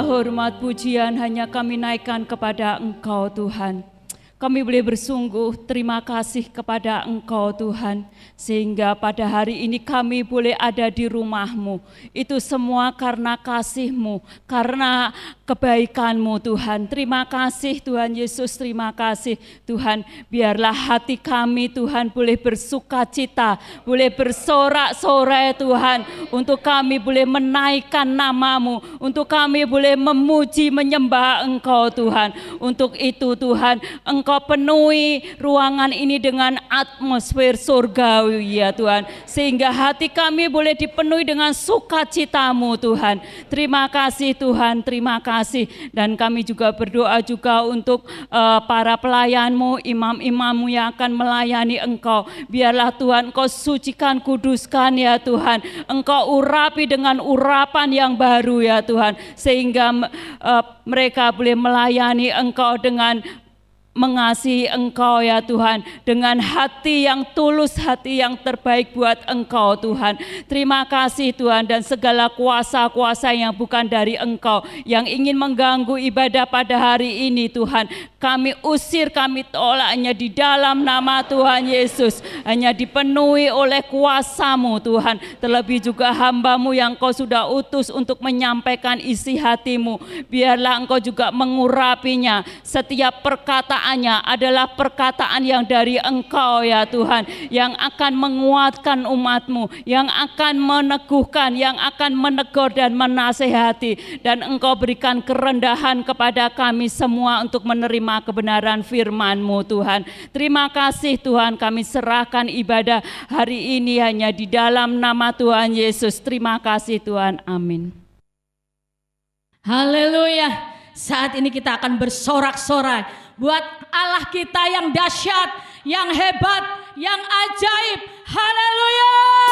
Segala hormat pujian hanya kami naikkan kepada Engkau Tuhan. Kami boleh bersungguh terima kasih kepada Engkau Tuhan, sehingga pada hari ini kami boleh ada di rumah-Mu. Itu semua karena kasih-Mu, karena kebaikan-Mu Tuhan. Terima kasih Tuhan Yesus, terima kasih Tuhan. Biarlah hati kami Tuhan boleh bersuka cita, boleh bersorak-sorai Tuhan. Untuk kami boleh menaikkan nama-Mu, untuk kami boleh memuji menyembah Engkau Tuhan. Untuk itu Tuhan, Engkau penuhi ruangan ini dengan atmosfer surgawi ya Tuhan, sehingga hati kami boleh dipenuhi dengan sukacita-Mu Tuhan. Terima kasih Tuhan, terima kasih. Dan kami juga berdoa juga untuk para pelayan-Mu, imam-imam-Mu yang akan melayani Engkau. Biarlah Tuhan Engkau sucikan, kuduskan ya Tuhan. Engkau urapi dengan urapan yang baru ya Tuhan, sehingga mereka boleh melayani Engkau dengan mengasihi Engkau ya Tuhan, dengan hati yang tulus, hati yang terbaik buat Engkau Tuhan. Terima kasih Tuhan, dan segala kuasa-kuasa yang bukan dari Engkau yang ingin mengganggu ibadah pada hari ini Tuhan, kami usir, kami tolak hanya di dalam nama Tuhan Yesus. Hanya dipenuhi oleh kuasa-Mu Tuhan. Terlebih juga hamba-Mu yang Engkau sudah utus untuk menyampaikan isi hati-Mu, biarlah Engkau juga mengurapinya. Setiap perkataan adalah perkataan yang dari Engkau ya Tuhan, yang akan menguatkan umat-Mu, yang akan meneguhkan, yang akan menegur dan menasehati. Dan Engkau berikan kerendahan kepada kami semua untuk menerima kebenaran firman-Mu Tuhan. Terima kasih Tuhan, kami serahkan ibadah hari ini hanya di dalam nama Tuhan Yesus. Terima kasih Tuhan, amin. Haleluya. Saat ini kita akan bersorak-sorai buat Allah kita yang dahsyat, yang hebat, yang ajaib. Haleluya. Yang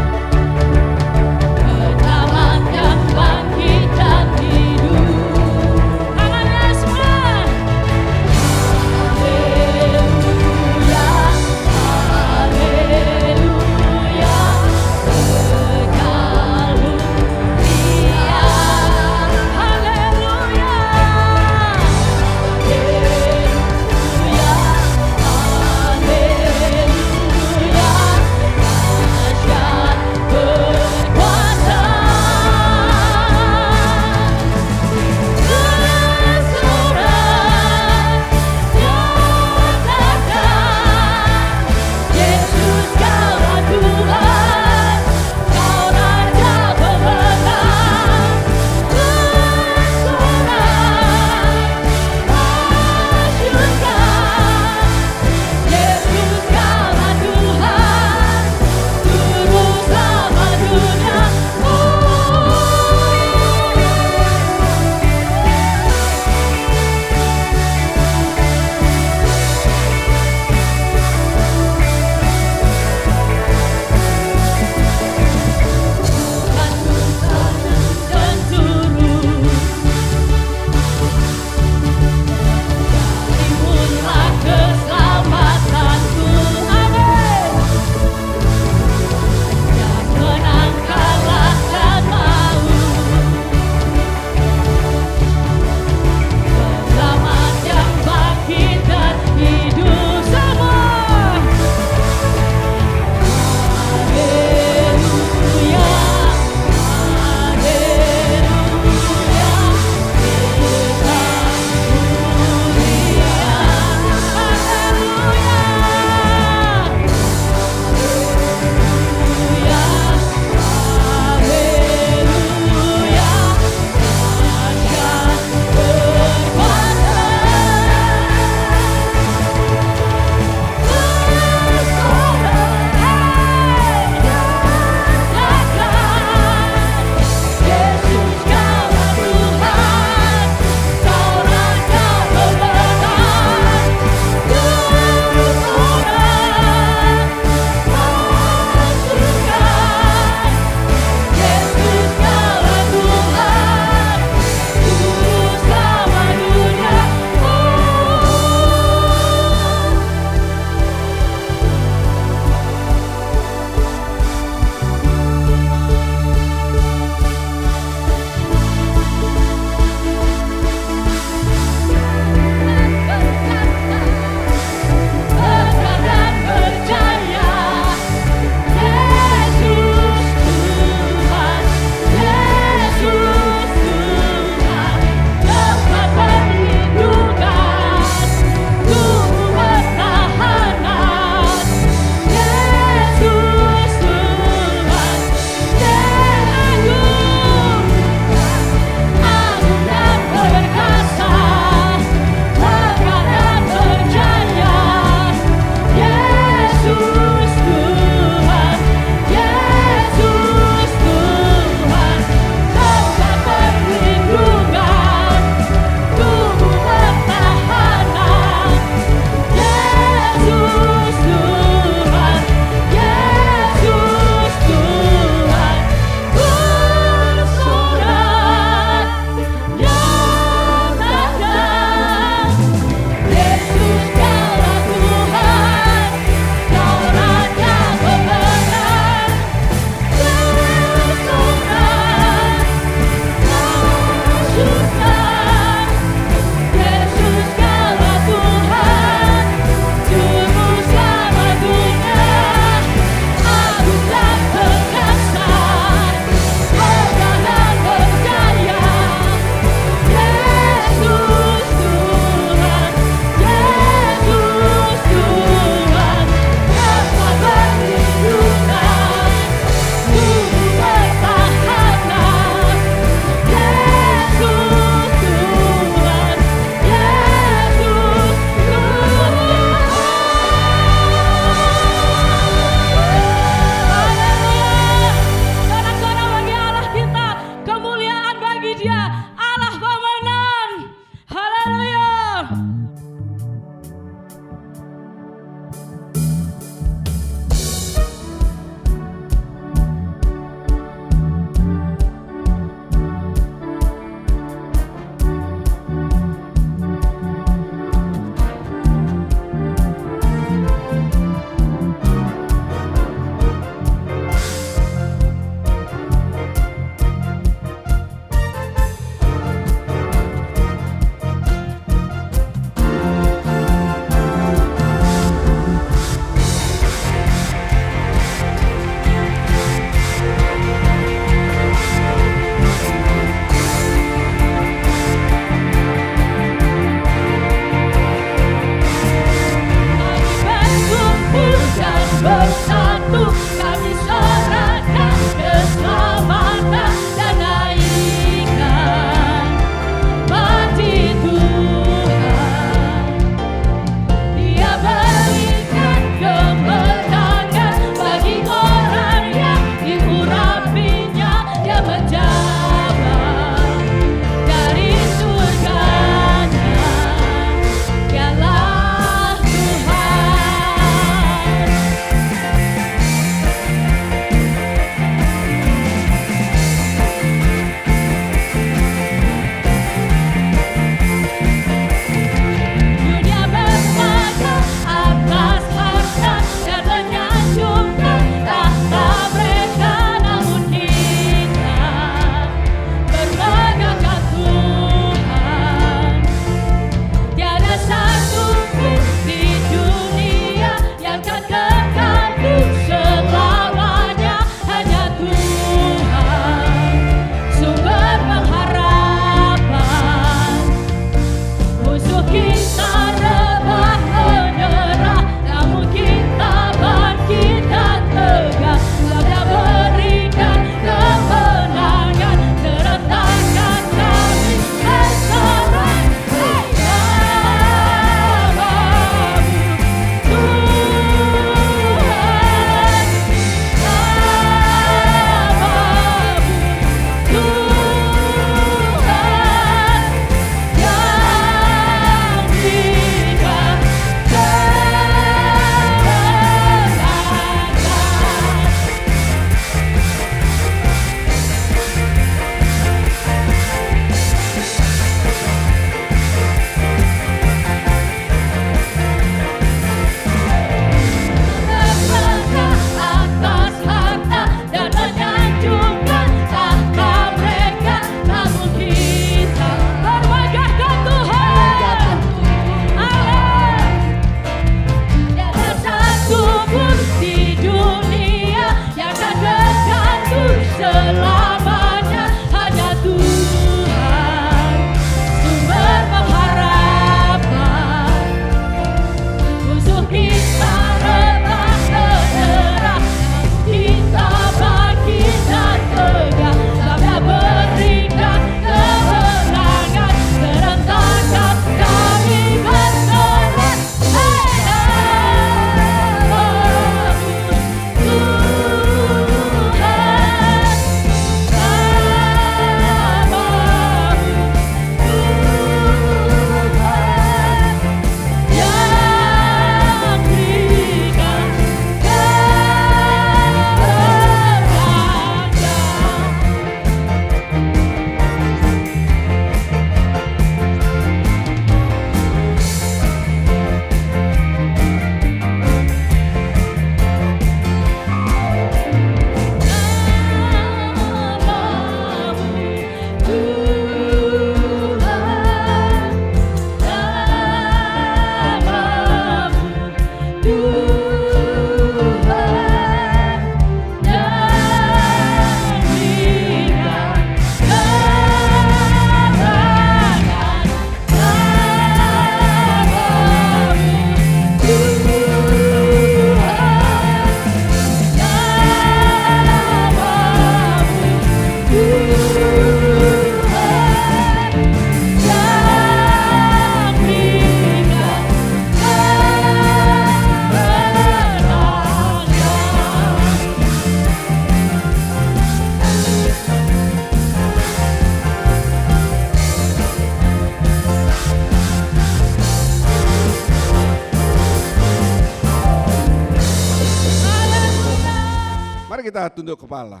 Mari kita tunduk kepala.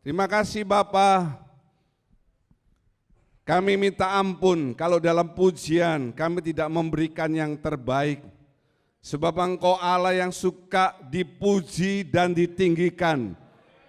Terima kasih Bapa. Kami minta ampun kalau dalam pujian kami tidak memberikan yang terbaik. Sebab Engkau Allah yang suka dipuji dan ditinggikan.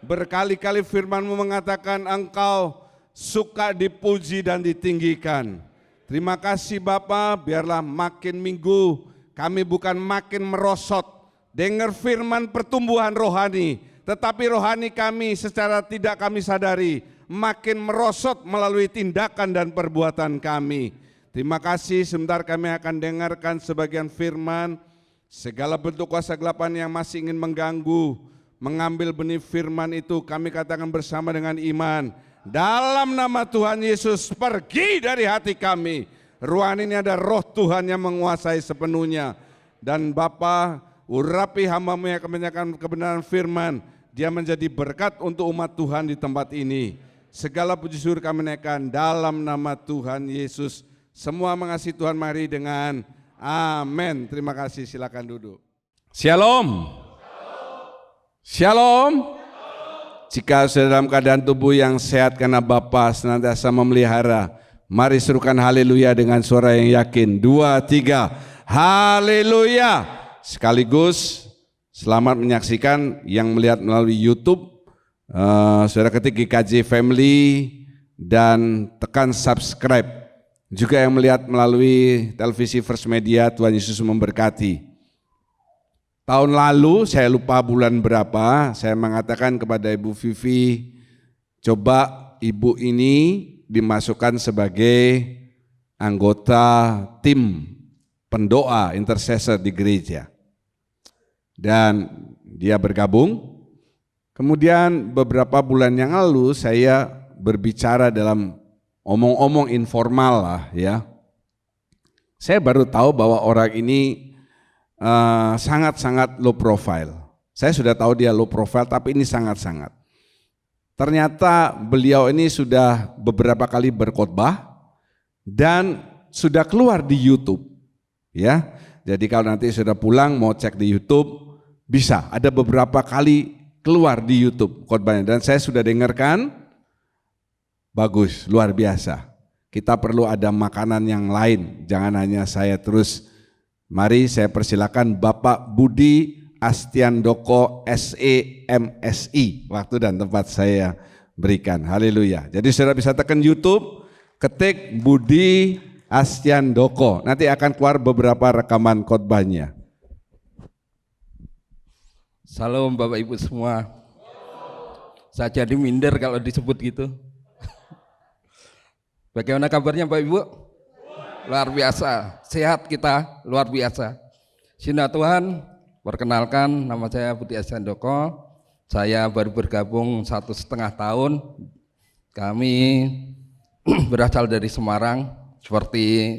Berkali-kali firman-Mu mengatakan Engkau suka dipuji dan ditinggikan. Terima kasih Bapa, biarlah makin minggu kami bukan makin merosot. Dengar firman pertumbuhan rohani, tetapi rohani kami secara tidak kami sadari makin merosot melalui tindakan dan perbuatan kami. Terima kasih, sebentar kami akan dengarkan sebagian firman. Segala bentuk kuasa kegelapan yang masih ingin mengganggu, mengambil benih firman itu, kami katakan bersama dengan iman. Dalam nama Tuhan Yesus, pergi dari hati kami. Ruangan ini ada roh Tuhan yang menguasai sepenuhnya. Dan Bapa, urapi hamba-Mu yang kebanyakan kebenaran firman, dia menjadi berkat untuk umat Tuhan di tempat ini. Segala puji syukur kami naikkan dalam nama Tuhan Yesus. Semua mengasihi Tuhan, mari dengan amin. Terima kasih, silakan duduk. Shalom. Shalom. Jika sudah dalam keadaan tubuh yang sehat karena Bapa senantiasa memelihara, mari serukan haleluya dengan suara yang yakin. 2, 3, haleluya. Sekaligus selamat menyaksikan yang melihat melalui YouTube. Saudara ketik GKJ Family dan tekan subscribe. Juga yang melihat melalui televisi First Media, Tuhan Yesus memberkati. Tahun lalu, saya lupa bulan berapa, saya mengatakan kepada Ibu Vivi, coba Ibu ini dimasukkan sebagai anggota tim pendoa intercessor di gereja. Dan dia bergabung. Kemudian beberapa bulan yang lalu saya berbicara dalam omong-omong informal lah ya. Saya baru tahu bahwa orang ini sangat-sangat low profile. Saya sudah tahu dia low profile, tapi ini sangat-sangat. Ternyata beliau ini sudah beberapa kali berkhotbah dan sudah keluar di YouTube. Ya, jadi kalau nanti sudah pulang mau cek di YouTube bisa. Ada beberapa kali keluar di YouTube khotbahnya dan saya sudah dengarkan. Bagus, luar biasa. Kita perlu ada makanan yang lain. Jangan hanya saya terus. Mari saya persilakan Bapak Budi Astiandoko SEMSI, waktu dan tempat saya berikan. Haleluya. Jadi saudara bisa tekan YouTube, ketik Budi Astiandoko. Nanti akan keluar beberapa rekaman khotbahnya. Salam Bapak Ibu semua. Saya jadi minder kalau disebut gitu. Bagaimana kabarnya Bapak Ibu? Luar biasa, sehat kita, luar biasa. Sina Tuhan, perkenalkan nama saya Budi Astiandoko. Saya baru bergabung 1,5 tahun. Kami berasal dari Semarang, seperti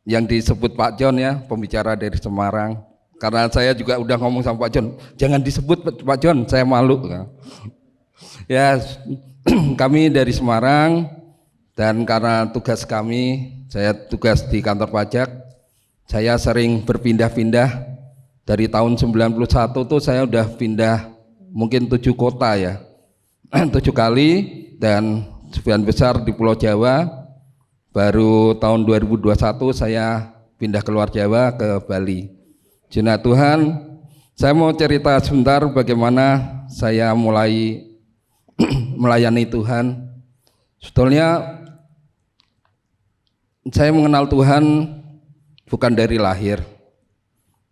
yang disebut Pak John ya, pembicara dari Semarang. Karena saya juga udah ngomong sama Pak John, jangan disebut Pak John, saya malu. Ya, kami dari Semarang. Dan karena tugas kami, saya tugas di kantor pajak, saya sering berpindah-pindah. Dari tahun 91 tuh saya udah pindah mungkin 7 kota ya, 7 kali, dan sebagian besar di Pulau Jawa. Baru tahun 2021 saya pindah keluar Jawa ke Bali. Jina Tuhan, saya mau cerita sebentar bagaimana saya mulai melayani Tuhan. Sebetulnya saya mengenal Tuhan bukan dari lahir.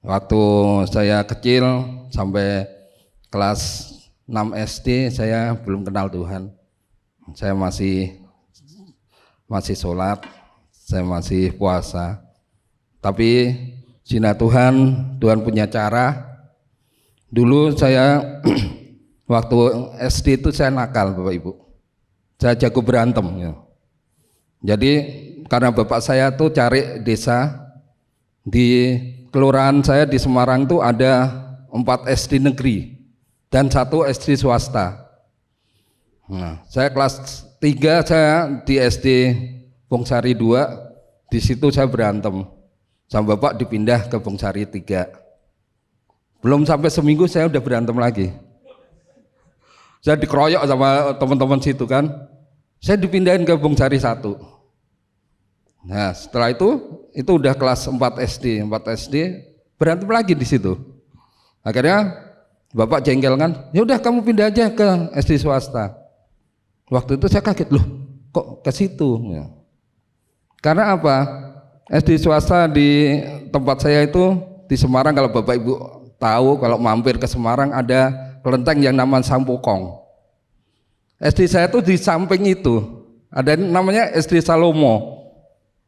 Waktu saya kecil sampai kelas 6 SD saya belum kenal Tuhan. Saya masih sholat, saya masih puasa. Tapi Jina Tuhan punya cara. Dulu saya waktu SD itu saya nakal Bapak Ibu. Saya jago berantem ya. Jadi karena bapak saya tuh cari desa, di kelurahan saya di Semarang tuh ada 4 SD negeri dan 1 SD swasta. Nah, saya kelas 3 saya di SD Bongsari 2, di situ saya berantem sama bapak, dipindah ke Bongsari 3. Belum sampai seminggu saya udah berantem lagi. Saya dikeroyok sama teman-teman situ kan. Saya dipindahin ke Bung Sari 1. Nah, setelah itu udah kelas 4 SD berantem lagi di situ. Akhirnya Bapak jengkel kan, ya udah kamu pindah aja ke SD swasta. Waktu itu saya kaget, loh kok ke situ? Ya. Karena apa? SD swasta di tempat saya itu di Semarang, kalau Bapak Ibu tahu, kalau mampir ke Semarang ada kelenteng yang namanya Sampokong. SD saya itu di samping itu ada namanya SD Salomo.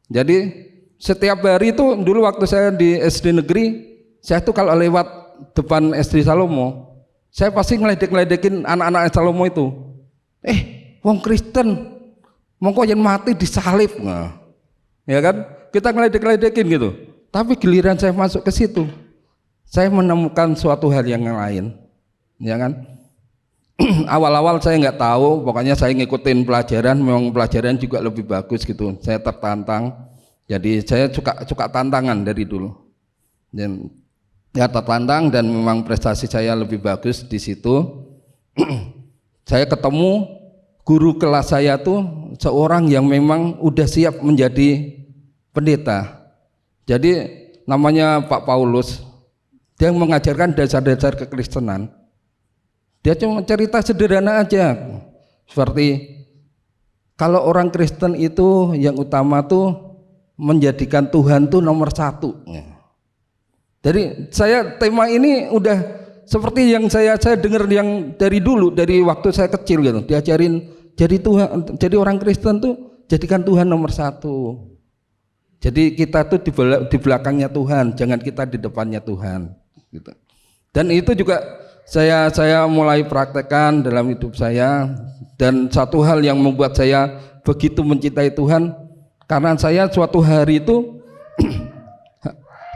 Jadi setiap hari itu dulu waktu saya di SD negeri, saya tuh kalau lewat depan SD Salomo, saya pasti ngeledek-ngeledekin anak-anak Salomo itu. Wong Kristen, mongko yen mati disalib, nah, ya kan? Kita ngeledek-ngeledekin gitu. Tapi giliran saya masuk ke situ, saya menemukan suatu hal yang lain, ya kan? Awal-awal saya nggak tahu, pokoknya saya ngikutin pelajaran, memang pelajaran juga lebih bagus gitu. Saya tertantang, jadi saya suka tantangan dari dulu. Dan ya tertantang dan memang prestasi saya lebih bagus di situ. Saya ketemu guru kelas saya tuh seorang yang memang udah siap menjadi pendeta. Jadi namanya Pak Paulus. Dia mengajarkan dasar-dasar kekristenan. Dia cuma cerita sederhana aja. Seperti kalau orang Kristen itu yang utama tuh menjadikan Tuhan tuh nomor 1. Jadi saya tema ini udah seperti yang saya dengar yang dari dulu, dari waktu saya kecil gitu, diajarin jadi orang Kristen tuh jadikan Tuhan nomor 1. Jadi kita tuh di belakangnya Tuhan, jangan kita di depannya Tuhan gitu. Dan itu juga saya mulai praktekkan dalam hidup saya, dan satu hal yang membuat saya begitu mencintai Tuhan karena saya suatu hari itu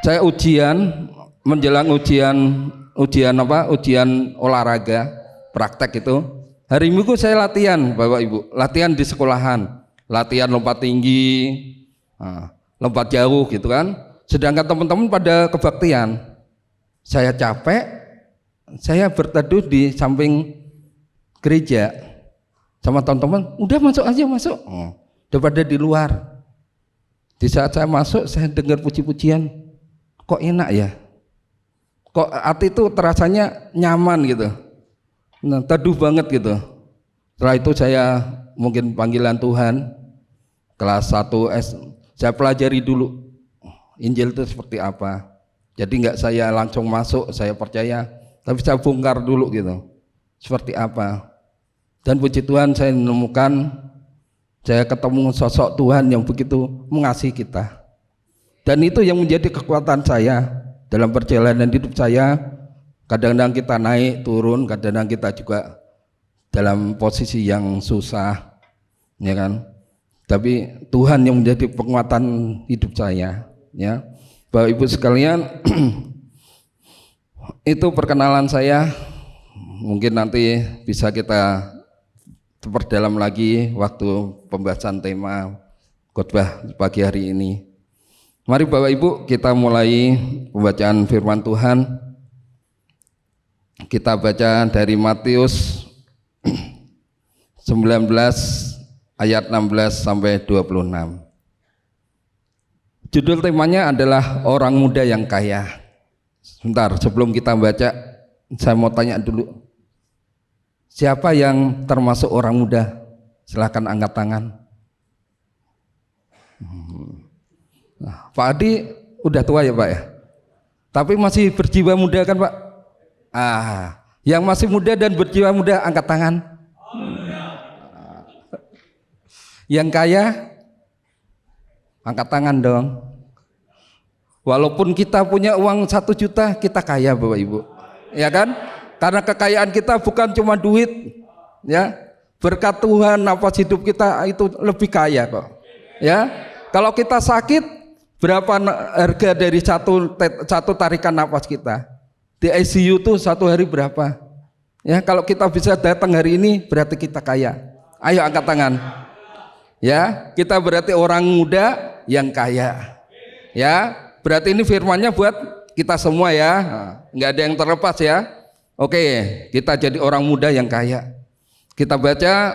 saya menjelang ujian olahraga praktek itu, hari Minggu saya latihan, Bapak Ibu, latihan di sekolahan, latihan lompat tinggi, lompat jauh gitu kan. Sedangkan teman-teman pada kebaktian, saya capek, saya berteduh di samping gereja sama teman-teman, udah masuk aja daripada di luar. Di saat saya masuk, saya dengar puji-pujian. Kok enak ya, kok hati itu terasanya nyaman gitu, nah, teduh banget gitu. Setelah itu saya mungkin panggilan Tuhan kelas 1 saya pelajari dulu Injil itu seperti apa. Jadi nggak saya langsung masuk saya percaya, tapi saya bongkar dulu gitu seperti apa. Dan puji Tuhan saya menemukan, saya ketemu sosok Tuhan yang begitu mengasihi kita. Dan itu yang menjadi kekuatan saya dalam perjalanan hidup saya. Kadang-kadang kita naik turun, kadang-kadang kita juga dalam posisi yang susah, ya kan. Tapi Tuhan yang menjadi penguatan hidup saya, ya. Bapak Ibu sekalian, itu perkenalan saya. Mungkin nanti bisa kita perdalam lagi waktu pembahasan tema khotbah pagi hari ini. Mari Bapak Ibu kita mulai pembacaan firman Tuhan. Kita baca dari Matius 19 ayat 16 sampai 26. Judul temanya adalah orang muda yang kaya. Sebentar sebelum kita baca, saya mau tanya dulu. Siapa yang termasuk orang muda? Silakan angkat tangan. Nah, Pak Adi udah tua ya Pak ya, tapi masih berjiwa muda kan Pak? Yang masih muda dan berjiwa muda angkat tangan. Yang kaya angkat tangan dong. Walaupun kita punya uang 1 juta, kita kaya Bapak Ibu, ya kan? Karena kekayaan kita bukan cuma duit, ya. Berkat Tuhan nafas hidup kita itu lebih kaya kok, ya. Kalau kita sakit, berapa harga dari satu tarikan nafas kita? Di ICU tuh 1 hari berapa? Ya, kalau kita bisa datang hari ini berarti kita kaya. Ayo angkat tangan. Ya, kita berarti orang muda yang kaya. Ya, berarti ini firmannya buat kita semua ya. Nggak ada yang terlepas ya. Oke, kita jadi orang muda yang kaya. Kita baca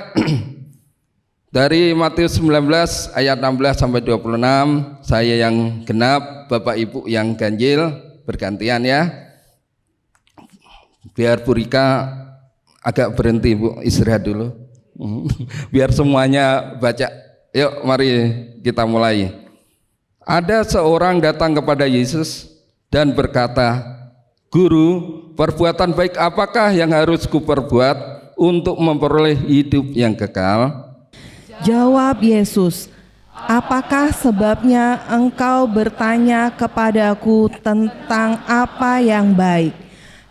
dari Matius 19 ayat 16 sampai 26. Saya yang genap, Bapak Ibu yang ganjil, bergantian ya. Biar Bu Rika agak berhenti, Bu, istirahat dulu. Biar semuanya baca. Yuk mari kita mulai. Ada seorang datang kepada Yesus dan berkata, "Guru, perbuatan baik apakah yang harus kuperbuat untuk memperoleh hidup yang kekal?" Jawab Yesus, "Apakah sebabnya engkau bertanya kepadaku tentang apa yang baik?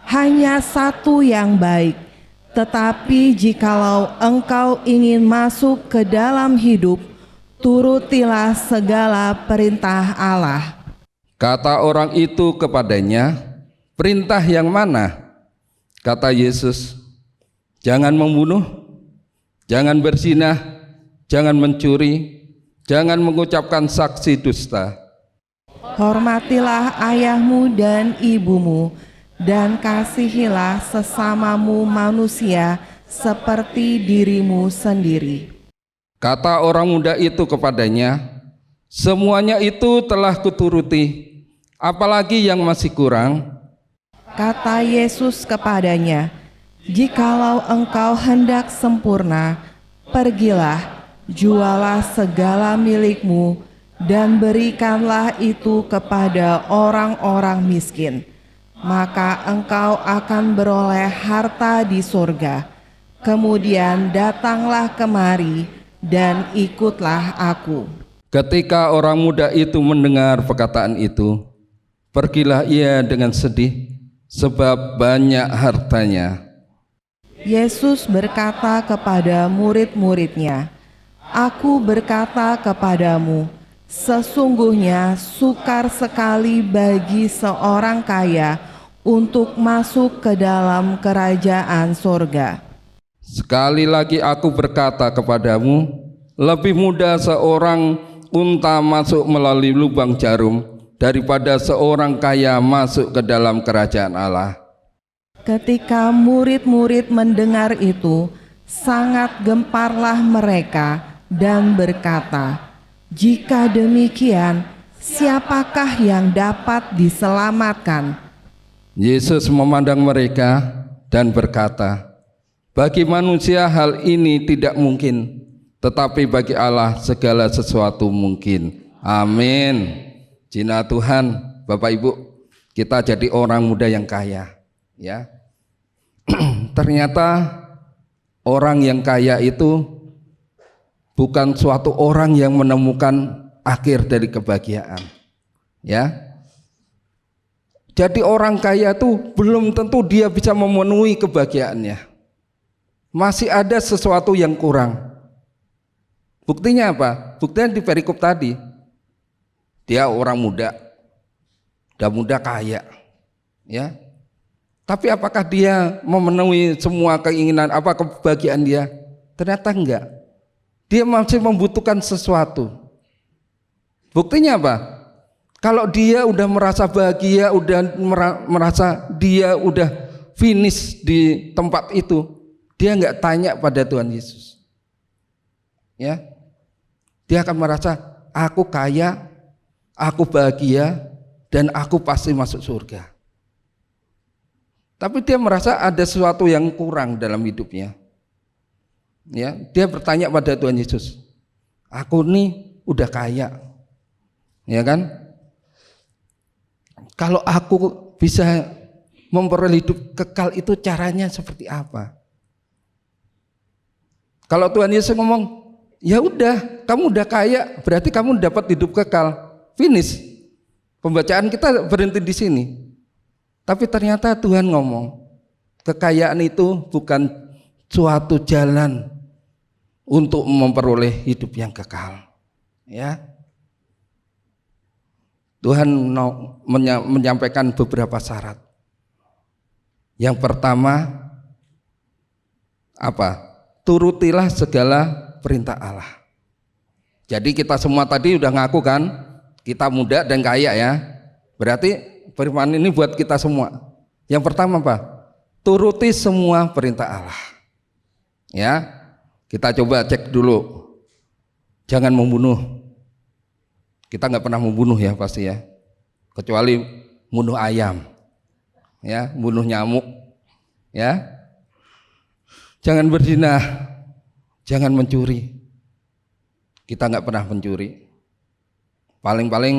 Hanya satu yang baik. Tetapi jikalau engkau ingin masuk ke dalam hidup, turutilah segala perintah Allah." Kata orang itu kepadanya, "Perintah yang mana?" Kata Yesus, "Jangan membunuh, jangan berzinah, jangan mencuri, jangan mengucapkan saksi dusta. Hormatilah ayahmu dan ibumu, dan kasihilah sesamamu manusia seperti dirimu sendiri." Kata orang muda itu kepadanya, "Semuanya itu telah kuturuti, apalagi yang masih kurang?" Kata Yesus kepadanya, "Jikalau engkau hendak sempurna, pergilah, jualah segala milikmu, dan berikanlah itu kepada orang-orang miskin. Maka engkau akan beroleh harta di surga. Kemudian datanglah kemari, dan ikutlah aku." Ketika orang muda itu mendengar perkataan itu, pergilah ia dengan sedih, sebab banyak hartanya. Yesus berkata kepada murid-muridnya, "Aku berkata kepadamu, sesungguhnya sukar sekali bagi seorang kaya untuk masuk ke dalam kerajaan surga." Sekali lagi aku berkata kepadamu, lebih mudah seorang unta masuk melalui lubang jarum daripada seorang kaya masuk ke dalam kerajaan Allah. Ketika murid-murid mendengar itu, sangat gemparlah mereka dan berkata, "Jika demikian, siapakah yang dapat diselamatkan?" Yesus memandang mereka dan berkata, "Bagi manusia hal ini tidak mungkin, tetapi bagi Allah segala sesuatu mungkin." Amin. Jina Tuhan, Bapak Ibu, kita jadi orang muda yang kaya, ya. Ternyata orang yang kaya itu bukan suatu orang yang menemukan akhir dari kebahagiaan, ya. Jadi orang kaya itu belum tentu dia bisa memenuhi kebahagiaannya. Masih ada sesuatu yang kurang. Buktinya apa? Buktinya di perikop tadi. Dia orang muda, udah muda kaya, ya. Tapi apakah dia memenuhi semua keinginan, apa kebahagiaan dia? Ternyata enggak. Dia masih membutuhkan sesuatu. Buktinya apa? Kalau dia udah merasa bahagia, udah merasa dia udah finish di tempat itu, dia enggak tanya pada Tuhan Yesus. Ya. Dia akan merasa, aku kaya, aku bahagia, dan aku pasti masuk surga. Tapi dia merasa ada sesuatu yang kurang dalam hidupnya. Ya, dia bertanya pada Tuhan Yesus, aku nih udah kaya, ya kan? Kalau aku bisa memperoleh hidup kekal itu caranya seperti apa? Kalau Tuhan Yesus ngomong, ya udah, kamu udah kaya, berarti kamu dapat hidup kekal. Finish. Pembacaan kita berhenti di sini. Tapi ternyata Tuhan ngomong, kekayaan itu bukan suatu jalan untuk memperoleh hidup yang kekal. Ya. Tuhan menyampaikan beberapa syarat. Yang pertama apa? Turutilah segala perintah Allah. Jadi kita semua tadi udah ngaku kan, kita muda dan kaya ya. Berarti firman ini buat kita semua. Yang pertama apa? Turuti semua perintah Allah. Ya, kita coba cek dulu. Jangan membunuh. Kita nggak pernah membunuh ya pasti ya. Kecuali bunuh ayam. Ya, bunuh nyamuk. Ya. Jangan berzina. Jangan mencuri. Kita nggak pernah mencuri. Paling-paling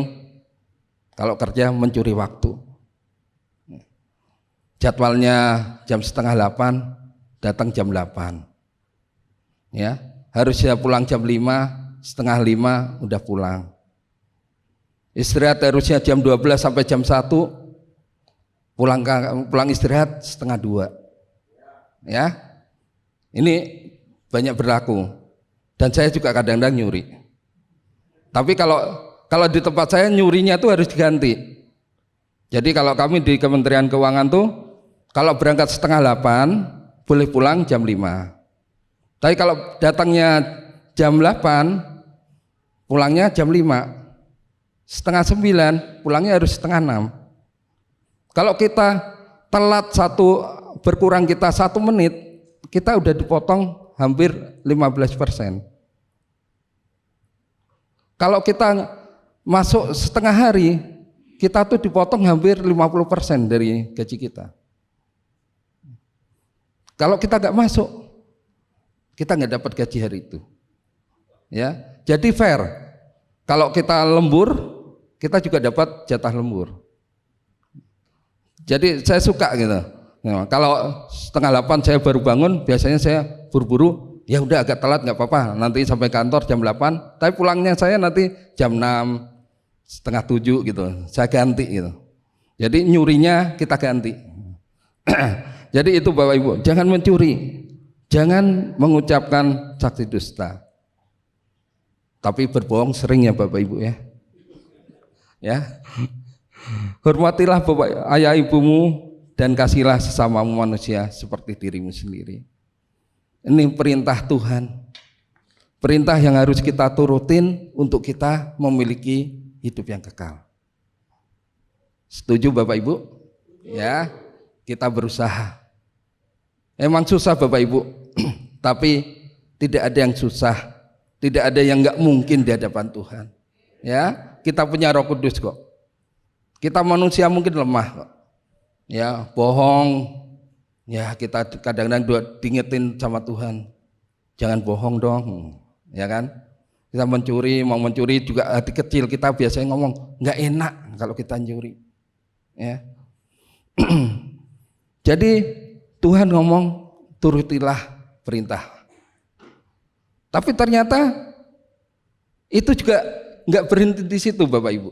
kalau kerja mencuri waktu. Jadwalnya jam 7:30, datang jam 8. Ya, harusnya pulang jam 5, 4:30 udah pulang. Istirahat harusnya jam 12 sampai jam 1, pulang istirahat 1:30. Ya, ini banyak berlaku. Dan saya juga kadang-kadang nyuri. Tapi kalau di tempat saya nyurinya tuh harus diganti. Jadi kalau kami di Kementerian Keuangan tuh kalau berangkat 7:30 boleh pulang jam 5. Tapi kalau datangnya jam 8 pulangnya jam 5. 8:30 pulangnya harus 5:30. Kalau kita telat berkurang kita 1 menit, kita udah dipotong hampir 15%. Kalau kita masuk setengah hari, kita tuh dipotong hampir 50% dari gaji kita. Kalau kita nggak masuk, kita nggak dapat gaji hari itu. Ya, jadi fair. Kalau kita lembur, kita juga dapat jatah lembur. Jadi saya suka gitu. Nah, kalau 7:30 saya baru bangun, biasanya saya buru-buru, ya udah agak telat nggak apa-apa, nanti sampai kantor jam 8, tapi pulangnya saya nanti jam 6, 6:30 gitu, saya ganti gitu. Jadi nyurinya kita ganti. Jadi itu Bapak Ibu, jangan mencuri, jangan mengucapkan saksi dusta, tapi berbohong sering ya Bapak Ibu ya. Ya, hormatilah Bapak ayah ibumu dan kasihlah sesamamu manusia seperti dirimu sendiri. Ini perintah Tuhan, perintah yang harus kita turutin untuk kita memiliki hidup yang kekal. Setuju Bapak Ibu? Ya, kita berusaha. Emang susah Bapak Ibu, tapi tidak ada yang susah, tidak ada yang nggak mungkin di hadapan Tuhan. Ya, kita punya Roh Kudus kok. Kita manusia mungkin lemah kok. Ya, bohong. Ya, kita kadang-kadang diingetin sama Tuhan. Jangan bohong dong. Ya kan? Kita mau mencuri juga hati kecil kita biasanya ngomong nggak enak kalau kita mencuri. Ya. Jadi Tuhan ngomong turutilah perintah. Tapi ternyata itu juga nggak berhenti di situ Bapak Ibu.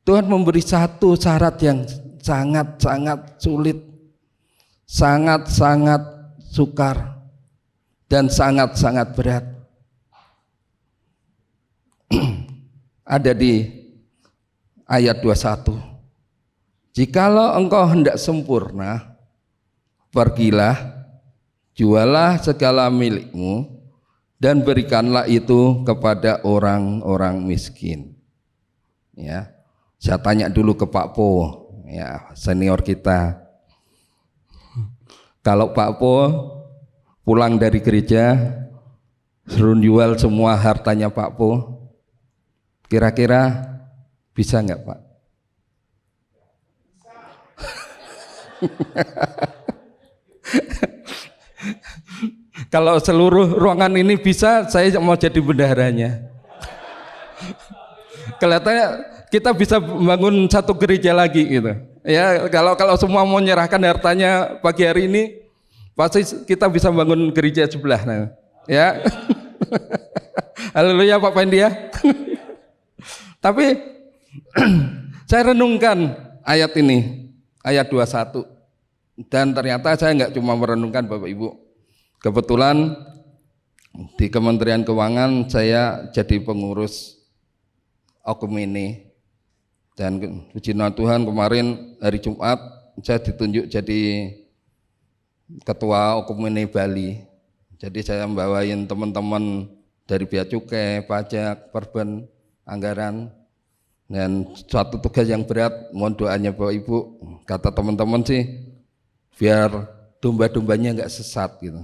Tuhan memberi satu syarat yang sangat-sangat sulit, sangat-sangat sukar, dan sangat-sangat berat. Ada di ayat 21. Jikalau engkau hendak sempurna, pergilah, jualah segala milikmu, dan berikanlah itu kepada orang-orang miskin. Ya, saya tanya dulu ke Pak Po, ya senior kita. Kalau Pak Po pulang dari gereja, suruh jual semua hartanya Pak Po, kira-kira bisa nggak Pak? Kalau seluruh ruangan ini bisa, saya mau jadi bendaharanya. Kelihatannya kita bisa bangun satu gereja lagi gitu. Ya, kalau semua mau menyerahkan hartanya pagi hari ini, pasti kita bisa bangun gereja sebelah. Nah, ya. Haleluya Pak Pendi ya. Tapi saya renungkan ayat ini, ayat 21. Dan ternyata saya nggak cuma merenungkan Bapak Ibu. Kebetulan di Kementerian Keuangan saya jadi pengurus Okumene. Dan puji Tuhan kemarin hari Jumat saya ditunjuk jadi ketua Okumene Bali. Jadi saya membawain teman-teman dari Bea Cukai, pajak, perben, anggaran, dan suatu tugas yang berat. Mohon doanya Bapak Ibu. Kata teman-teman sih biar domba-dombanya nggak sesat gitu.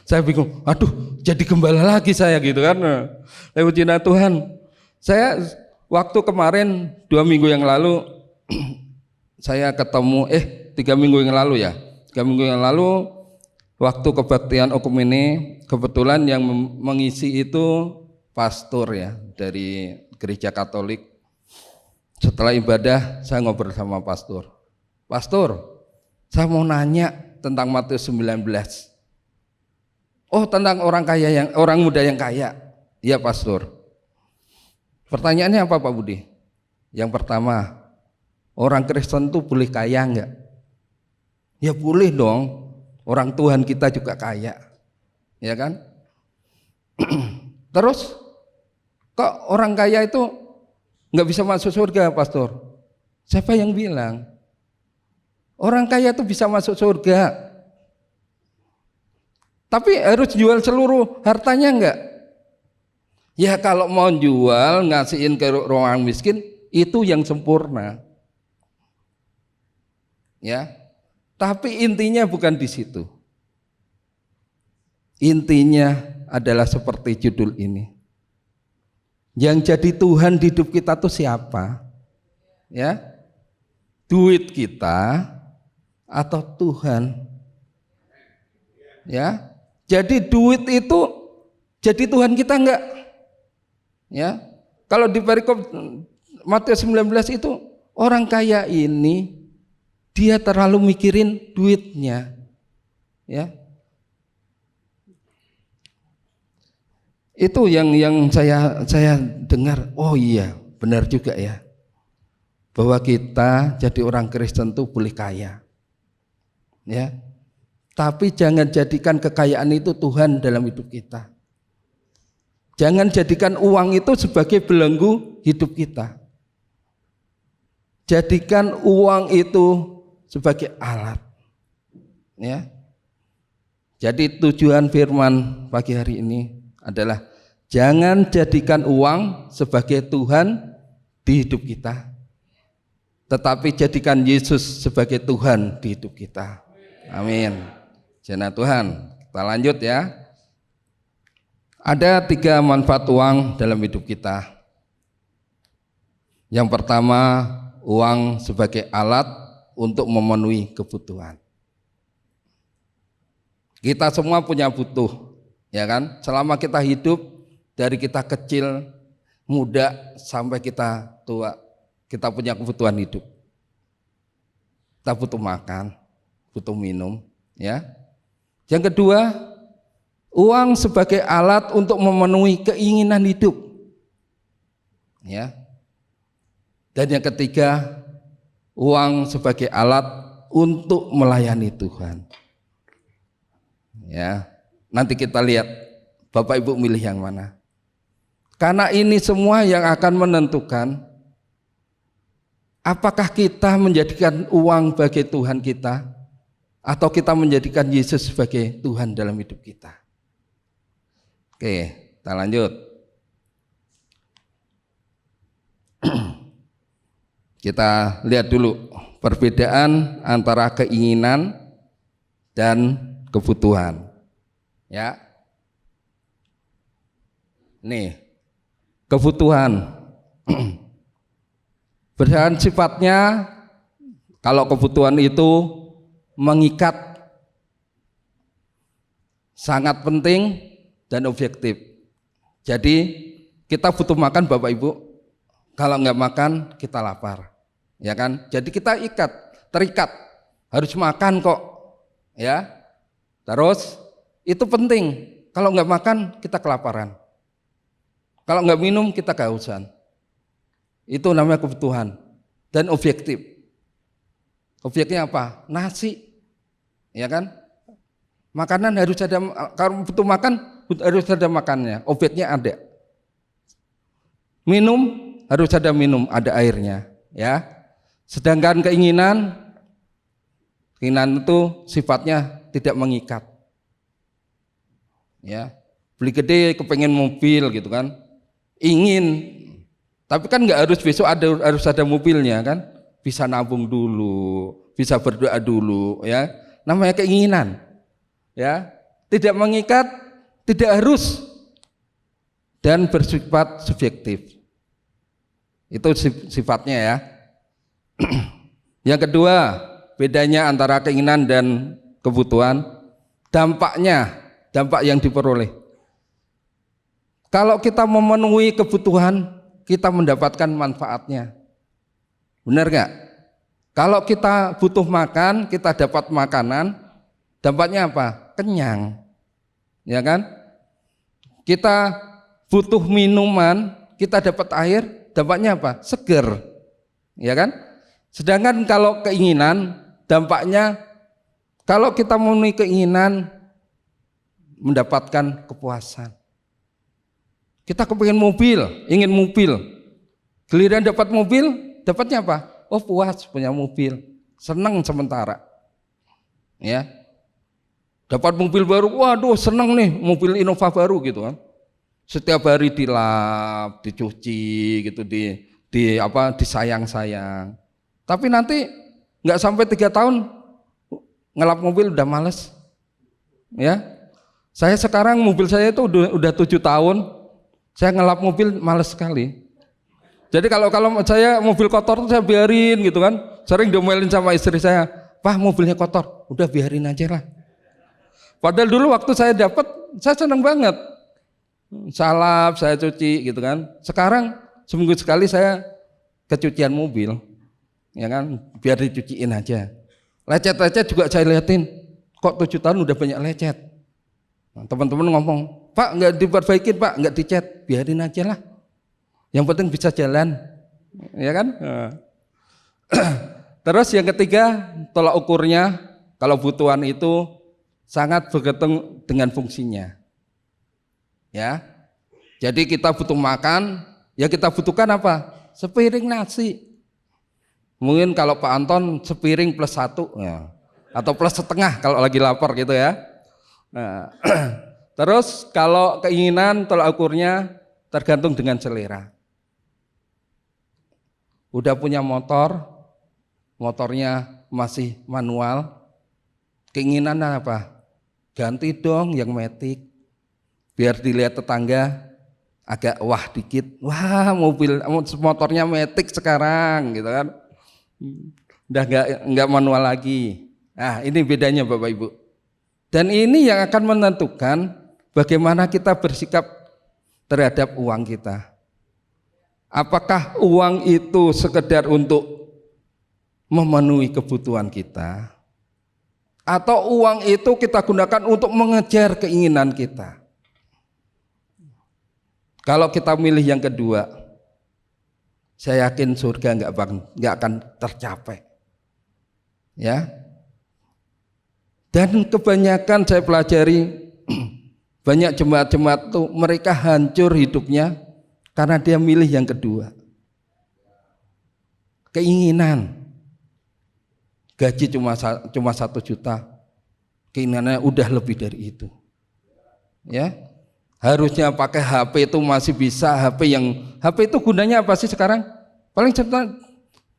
Saya bingung, aduh jadi gembala lagi saya gitu kan. Lewat jinah Tuhan. Saya waktu kemarin 2 minggu yang lalu saya ketemu 3 minggu yang lalu ya. 3 minggu yang lalu waktu kebaktian Okumene, kebetulan yang mengisi itu pastor ya dari gereja Katolik. Setelah ibadah saya ngobrol sama pastor. Pastor, saya mau nanya tentang Matius 19. Oh, tentang orang muda yang kaya. Iya, pastor. Pertanyaannya apa Pak Budi? Yang pertama, orang Kristen itu boleh kaya enggak? Ya boleh dong. Orang Tuhan kita juga kaya. Ya kan? Terus kok orang kaya itu enggak bisa masuk surga, pastor? Siapa yang bilang? Orang kaya itu bisa masuk surga. Tapi harus jual seluruh hartanya enggak? Ya kalau mau jual, ngasihin ke orang miskin, itu yang sempurna. Ya. Tapi intinya bukan di situ. Intinya adalah seperti judul ini. Yang jadi Tuhan di hidup kita tuh siapa? Ya. Duit kita atau Tuhan? Ya. Jadi duit itu jadi Tuhan kita enggak? Ya. Kalau di perikop Matius 19 itu orang kaya ini dia terlalu mikirin duitnya. Ya. Itu yang saya dengar, oh iya, benar juga ya. Bahwa kita jadi orang Kristen tuh boleh kaya. Ya. Tapi jangan jadikan kekayaan itu Tuhan dalam hidup kita. Jangan jadikan uang itu sebagai belenggu hidup kita. Jadikan uang itu sebagai alat. Ya. Jadi tujuan firman pagi hari ini adalah jangan jadikan uang sebagai Tuhan di hidup kita. Tetapi jadikan Yesus sebagai Tuhan di hidup kita. Amin. Jana Tuhan, kita lanjut ya. Ada 3 manfaat uang dalam hidup kita. Yang pertama, uang sebagai alat untuk memenuhi kebutuhan. Kita semua punya butuh, ya kan? Selama kita hidup, dari kita kecil, muda sampai kita tua, kita punya kebutuhan hidup. Kita butuh makan, butuh minum, ya. Yang kedua, uang sebagai alat untuk memenuhi keinginan hidup. Ya. Dan yang ketiga, uang sebagai alat untuk melayani Tuhan. Ya. Nanti kita lihat Bapak Ibu milih yang mana. Karena ini semua yang akan menentukan apakah kita menjadikan uang sebagai Tuhan kita atau kita menjadikan Yesus sebagai Tuhan dalam hidup kita. Oke, kita lanjut. Kita lihat dulu perbedaan antara keinginan dan kebutuhan. Ya. Nih, kebutuhan. Berdasarkan sifatnya, kalau kebutuhan itu mengikat, sangat penting dan objektif. Jadi kita butuh makan Bapak Ibu, kalau nggak makan kita lapar, ya kan? Jadi kita terikat, harus makan kok, ya. Terus itu penting, kalau nggak makan kita kelaparan, kalau nggak minum kita kehausan. Itu namanya kebutuhan dan objektif. Objeknya apa? Nasi. Ya kan? Makanan harus ada, kalau butuh makan harus ada makannya, obatnya ada. Minum harus ada minum, ada airnya, ya. Sedangkan keinginan itu sifatnya tidak mengikat. Ya. Beli gede kepengen mobil gitu kan. Ingin, tapi kan nggak harus besok harus ada mobilnya kan. Bisa nabung dulu, bisa berdoa dulu ya. Namanya keinginan. Ya, tidak mengikat, tidak harus dan bersifat subjektif. Itu sifatnya ya. Yang kedua, bedanya antara keinginan dan kebutuhan, dampak yang diperoleh. Kalau kita memenuhi kebutuhan, kita mendapatkan manfaatnya. Benar gak? Kalau kita butuh makan, kita dapat makanan, dampaknya apa? Kenyang. Ya kan? Kita butuh minuman, kita dapat air, dampaknya apa? Seger. Ya kan? Sedangkan kalau keinginan, dampaknya kalau kita memenuhi keinginan, mendapatkan kepuasan. Kita kepengen mobil, ingin mobil. Giliran dapat mobil, dapatnya apa? Oh, puas punya mobil, senang sementara. Ya, dapat mobil baru, waduh senang nih, mobil Innova baru gitu kan. Setiap hari dilap, dicuci gitu, disayang-sayang. Tapi nanti nggak sampai 3 tahun ngelap mobil udah males. Ya, saya sekarang mobil saya itu udah 7 tahun, saya ngelap mobil males sekali. Jadi kalau saya mobil kotor tuh saya biarin gitu kan. Sering diomelin sama istri saya, "Pak, mobilnya kotor, udah biarin aja lah." Padahal dulu waktu saya dapat, saya senang banget. Salap, saya cuci gitu kan. Sekarang seminggu sekali saya kecucian mobil, ya kan, biar dicuciin aja. Lecet-lecet juga saya liatin, kok 7 tahun udah banyak lecet. Nah, teman-teman ngomong, "Pak, nggak diperbaikin Pak, nggak dicat, biarin aja lah. Yang penting bisa jalan," ya kan? Terus yang ketiga, tolak ukurnya, kalau kebutuhan itu sangat bergantung dengan fungsinya. Ya, jadi kita butuh makan, ya kita butuhkan apa? Sepiring nasi. Mungkin kalau Pak Anton sepiring plus 1 ya. Atau plus setengah kalau lagi lapar gitu ya. Nah, terus kalau keinginan tolak ukurnya tergantung dengan selera. Udah punya motor, motornya masih manual, keinginan apa? Ganti dong yang matic, biar dilihat tetangga agak wah dikit, wah motornya matic sekarang gitu kan, udah nggak manual lagi. Nah, ini bedanya Bapak Ibu. Dan ini yang akan menentukan bagaimana kita bersikap terhadap uang kita. Apakah uang itu sekedar untuk memenuhi kebutuhan kita, atau uang itu kita gunakan untuk mengejar keinginan kita? Kalau kita milih yang kedua, saya yakin surga nggak akan tercapai. Ya. Dan kebanyakan saya pelajari banyak jemaat-jemaat tuh mereka hancur hidupnya karena dia milih yang kedua. Keinginan. Gaji cuma 1 juta. Keinginannya udah lebih dari itu. Ya. Harusnya pakai HP itu masih bisa, HP itu gunanya apa sih sekarang?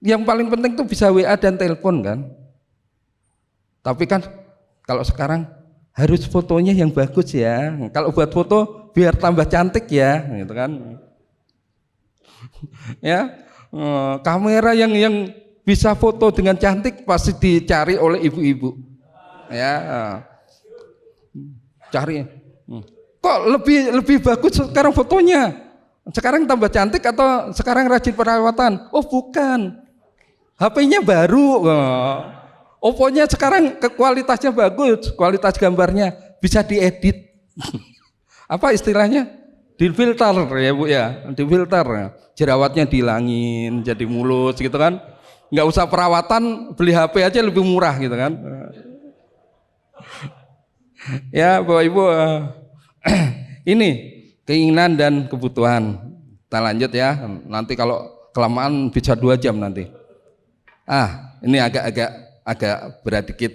Yang paling penting tuh bisa WA dan telepon kan. Tapi kan kalau sekarang harus fotonya yang bagus ya. Kalau buat foto biar tambah cantik ya, gitu kan. Ya, kamera yang bisa foto dengan cantik pasti dicari oleh ibu-ibu. Ya, cari. Kok lebih bagus sekarang fotonya? Sekarang tambah cantik atau sekarang rajin perawatan? Oh bukan, HP-nya baru. Oppo-nya sekarang kualitasnya bagus, kualitas gambarnya bisa diedit. Apa istilahnya? Difilter ya Bu ya, difilter. Jerawatnya dihilangin jadi mulus gitu kan. Nggak usah perawatan, beli HP aja lebih murah gitu kan. Ya Bapak Ibu, ini keinginan dan kebutuhan. Kita lanjut ya, nanti kalau kelamaan bisa 2 jam nanti. Ini agak berat dikit.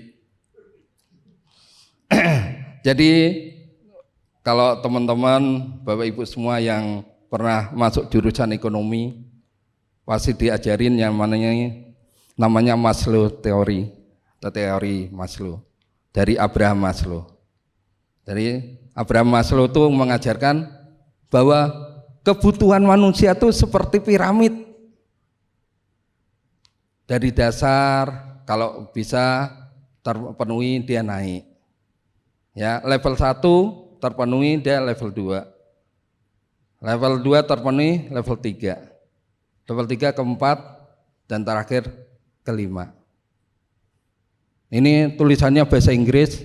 Jadi kalau teman-teman Bapak Ibu semua yang pernah masuk jurusan ekonomi pasti diajarin yang namanya namanya Maslow teori atau teori Maslow dari Abraham Maslow. Dari Abraham Maslow itu mengajarkan bahwa kebutuhan manusia itu seperti piramid. Dari dasar kalau bisa terpenuhi dia naik. Ya, level 1 terpenuhi dia level 2. Level 2 terpenuhi level 3. Level 3 ke 4 dan terakhir ke 5. Ini tulisannya bahasa Inggris,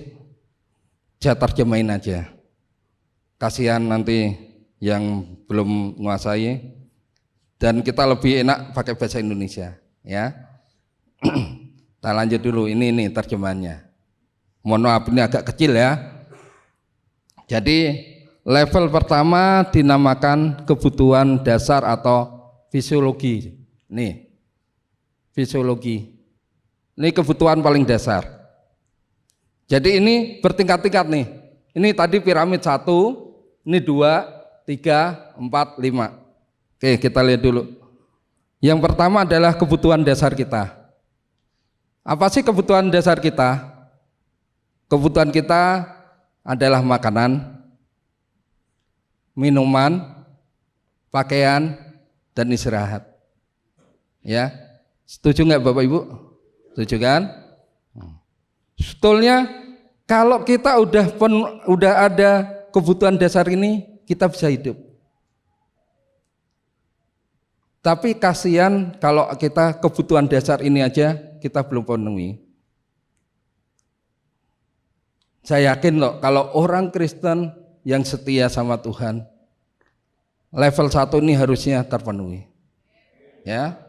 saya terjemahin aja. Kasihan nanti yang belum menguasai, dan kita lebih enak pakai bahasa Indonesia, ya. Kita lanjut dulu, ini terjemahannya. Mohon maaf ini agak kecil ya. Jadi level pertama dinamakan kebutuhan dasar atau fisiologi. Nih, fisiologi. Ini kebutuhan paling dasar. Jadi ini bertingkat-tingkat nih. Ini tadi piramid 1, ini 2, 3, 4, 5. Oke, kita lihat dulu. Yang pertama adalah kebutuhan dasar kita. Apa sih kebutuhan dasar kita? Kebutuhan kita adalah makanan, minuman, pakaian, dan istirahat. Ya, setuju nggak Bapak Ibu? Setuju kan? Sebetulnya kalau kita udah ada kebutuhan dasar ini, kita bisa hidup. Tapi kasihan kalau kita kebutuhan dasar ini aja kita belum penuhi. Saya yakin loh kalau orang Kristen yang setia sama Tuhan, level 1 ini harusnya terpenuhi. Ya,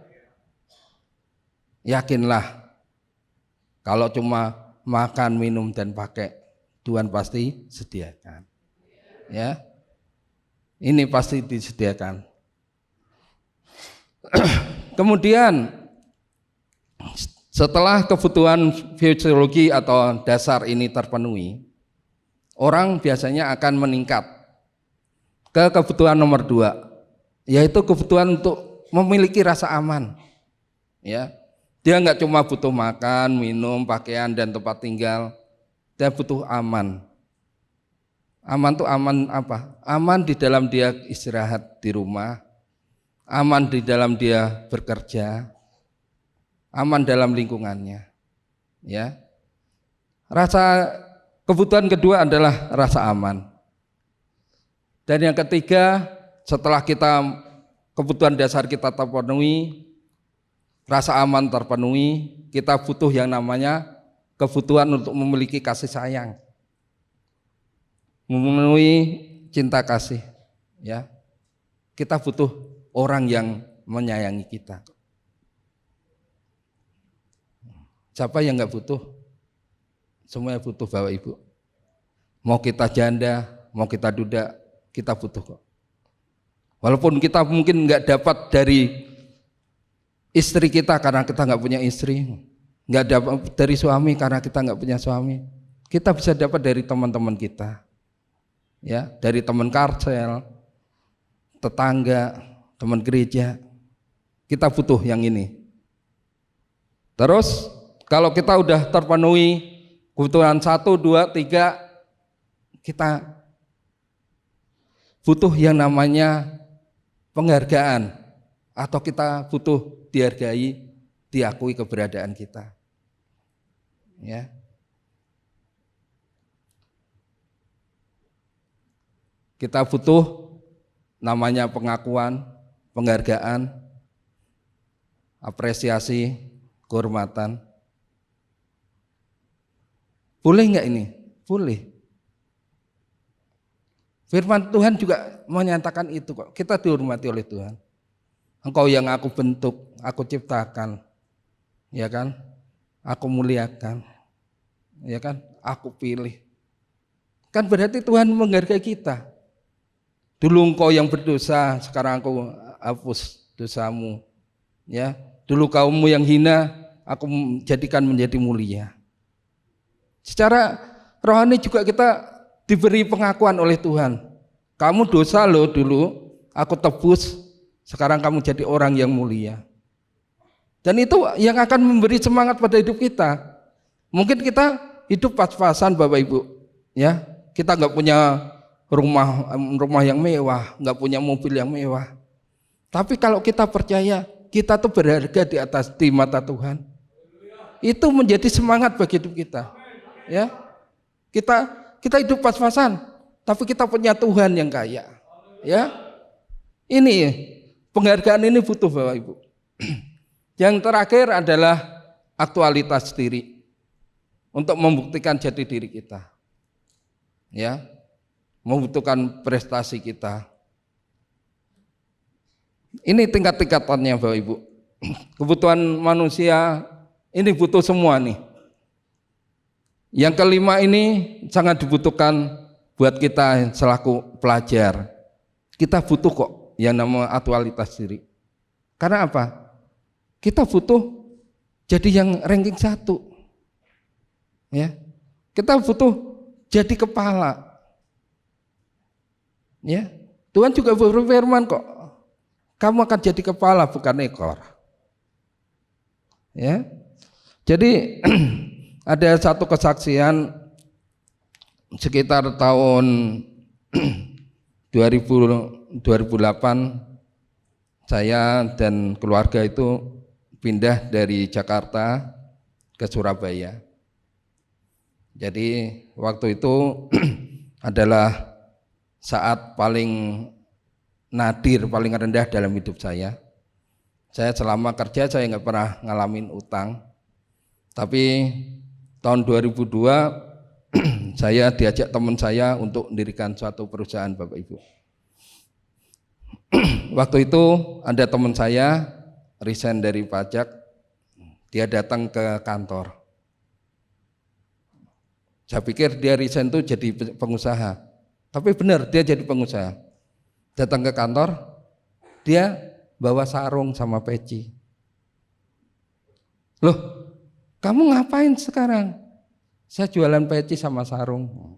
yakinlah kalau cuma makan, minum, dan pakai, Tuhan pasti sediakan. Ya, ini pasti disediakan. Kemudian setelah kebutuhan fisiologi atau dasar ini terpenuhi, orang biasanya akan meningkat ke kebutuhan nomor 2, yaitu kebutuhan untuk memiliki rasa aman. Ya, dia nggak cuma butuh makan, minum, pakaian, dan tempat tinggal, dia butuh aman. Aman tuh aman apa? Aman di dalam dia istirahat di rumah, aman di dalam dia bekerja, aman dalam lingkungannya. Ya, rasa kebutuhan kedua adalah rasa aman. Dan yang ketiga, setelah kita kebutuhan dasar kita terpenuhi, rasa aman terpenuhi, kita butuh yang namanya kebutuhan untuk memiliki kasih sayang, memenuhi cinta kasih. Ya, kita butuh orang yang menyayangi kita. Siapa yang nggak butuh? Semuanya butuh Bapak Ibu. Mau kita janda, mau kita duda, kita butuh kok. Walaupun kita mungkin nggak dapat dari istri kita karena kita nggak punya istri, nggak dapat dari suami karena kita nggak punya suami, kita bisa dapat dari teman-teman kita, ya, dari teman karcel, tetangga, teman gereja. Kita butuh yang ini. Terus kalau kita udah terpenuhi kebutuhan 1, 2, 3, kita butuh yang namanya penghargaan, atau kita butuh dihargai, diakui keberadaan kita. Ya. Kita butuh namanya pengakuan, penghargaan, apresiasi, kehormatan. Boleh nggak ini? Boleh. Firman Tuhan juga menyatakan itu kok. Kita dihormati oleh Tuhan. Engkau yang aku bentuk, aku ciptakan, ya kan? Aku muliakan, ya kan? Aku pilih. Kan berarti Tuhan menghargai kita. Dulu engkau yang berdosa, sekarang aku hapus dosamu. Ya, dulu kaummu yang hina, aku jadikan menjadi mulia. Secara rohani juga kita diberi pengakuan oleh Tuhan. Kamu dosa loh dulu, aku tebus, sekarang kamu jadi orang yang mulia. Dan itu yang akan memberi semangat pada hidup kita. Mungkin kita hidup pas-pasan Bapak Ibu, ya. Kita nggak punya rumah yang mewah, nggak punya mobil yang mewah. Tapi kalau kita percaya kita tuh berharga di mata Tuhan, itu menjadi semangat bagi hidup kita. Ya, kita hidup pas-pasan, tapi kita punya Tuhan yang kaya. Ya, ini penghargaan ini butuh Bapak Ibu. Yang terakhir adalah aktualitas diri untuk membuktikan jati diri kita. Ya, membutuhkan prestasi kita. Ini tingkat-tingkatannya Bapak Ibu. Kebutuhan manusia ini butuh semua nih. Yang kelima ini sangat dibutuhkan buat kita selaku pelajar. Kita butuh kok yang namanya aktualitas diri. Karena apa? Kita butuh jadi yang ranking 1. Ya. Kita butuh jadi kepala. Ya. Tuhan juga berfirman kok, kamu akan jadi kepala bukan ekor. Ya. Jadi ada satu kesaksian sekitar tahun 2008 saya dan keluarga itu pindah dari Jakarta ke Surabaya. Jadi waktu itu adalah saat paling nadir, paling rendah dalam hidup saya. Saya selama kerja saya nggak pernah ngalamin utang. Tapi tahun 2002 saya diajak teman saya untuk mendirikan suatu perusahaan Bapak Ibu. Waktu itu ada teman saya resign dari pajak, dia datang ke kantor. Saya pikir dia resign itu jadi pengusaha, tapi benar dia jadi pengusaha. Datang ke kantor, dia bawa sarung sama peci. Loh, kamu ngapain sekarang? Saya jualan peci sama sarung.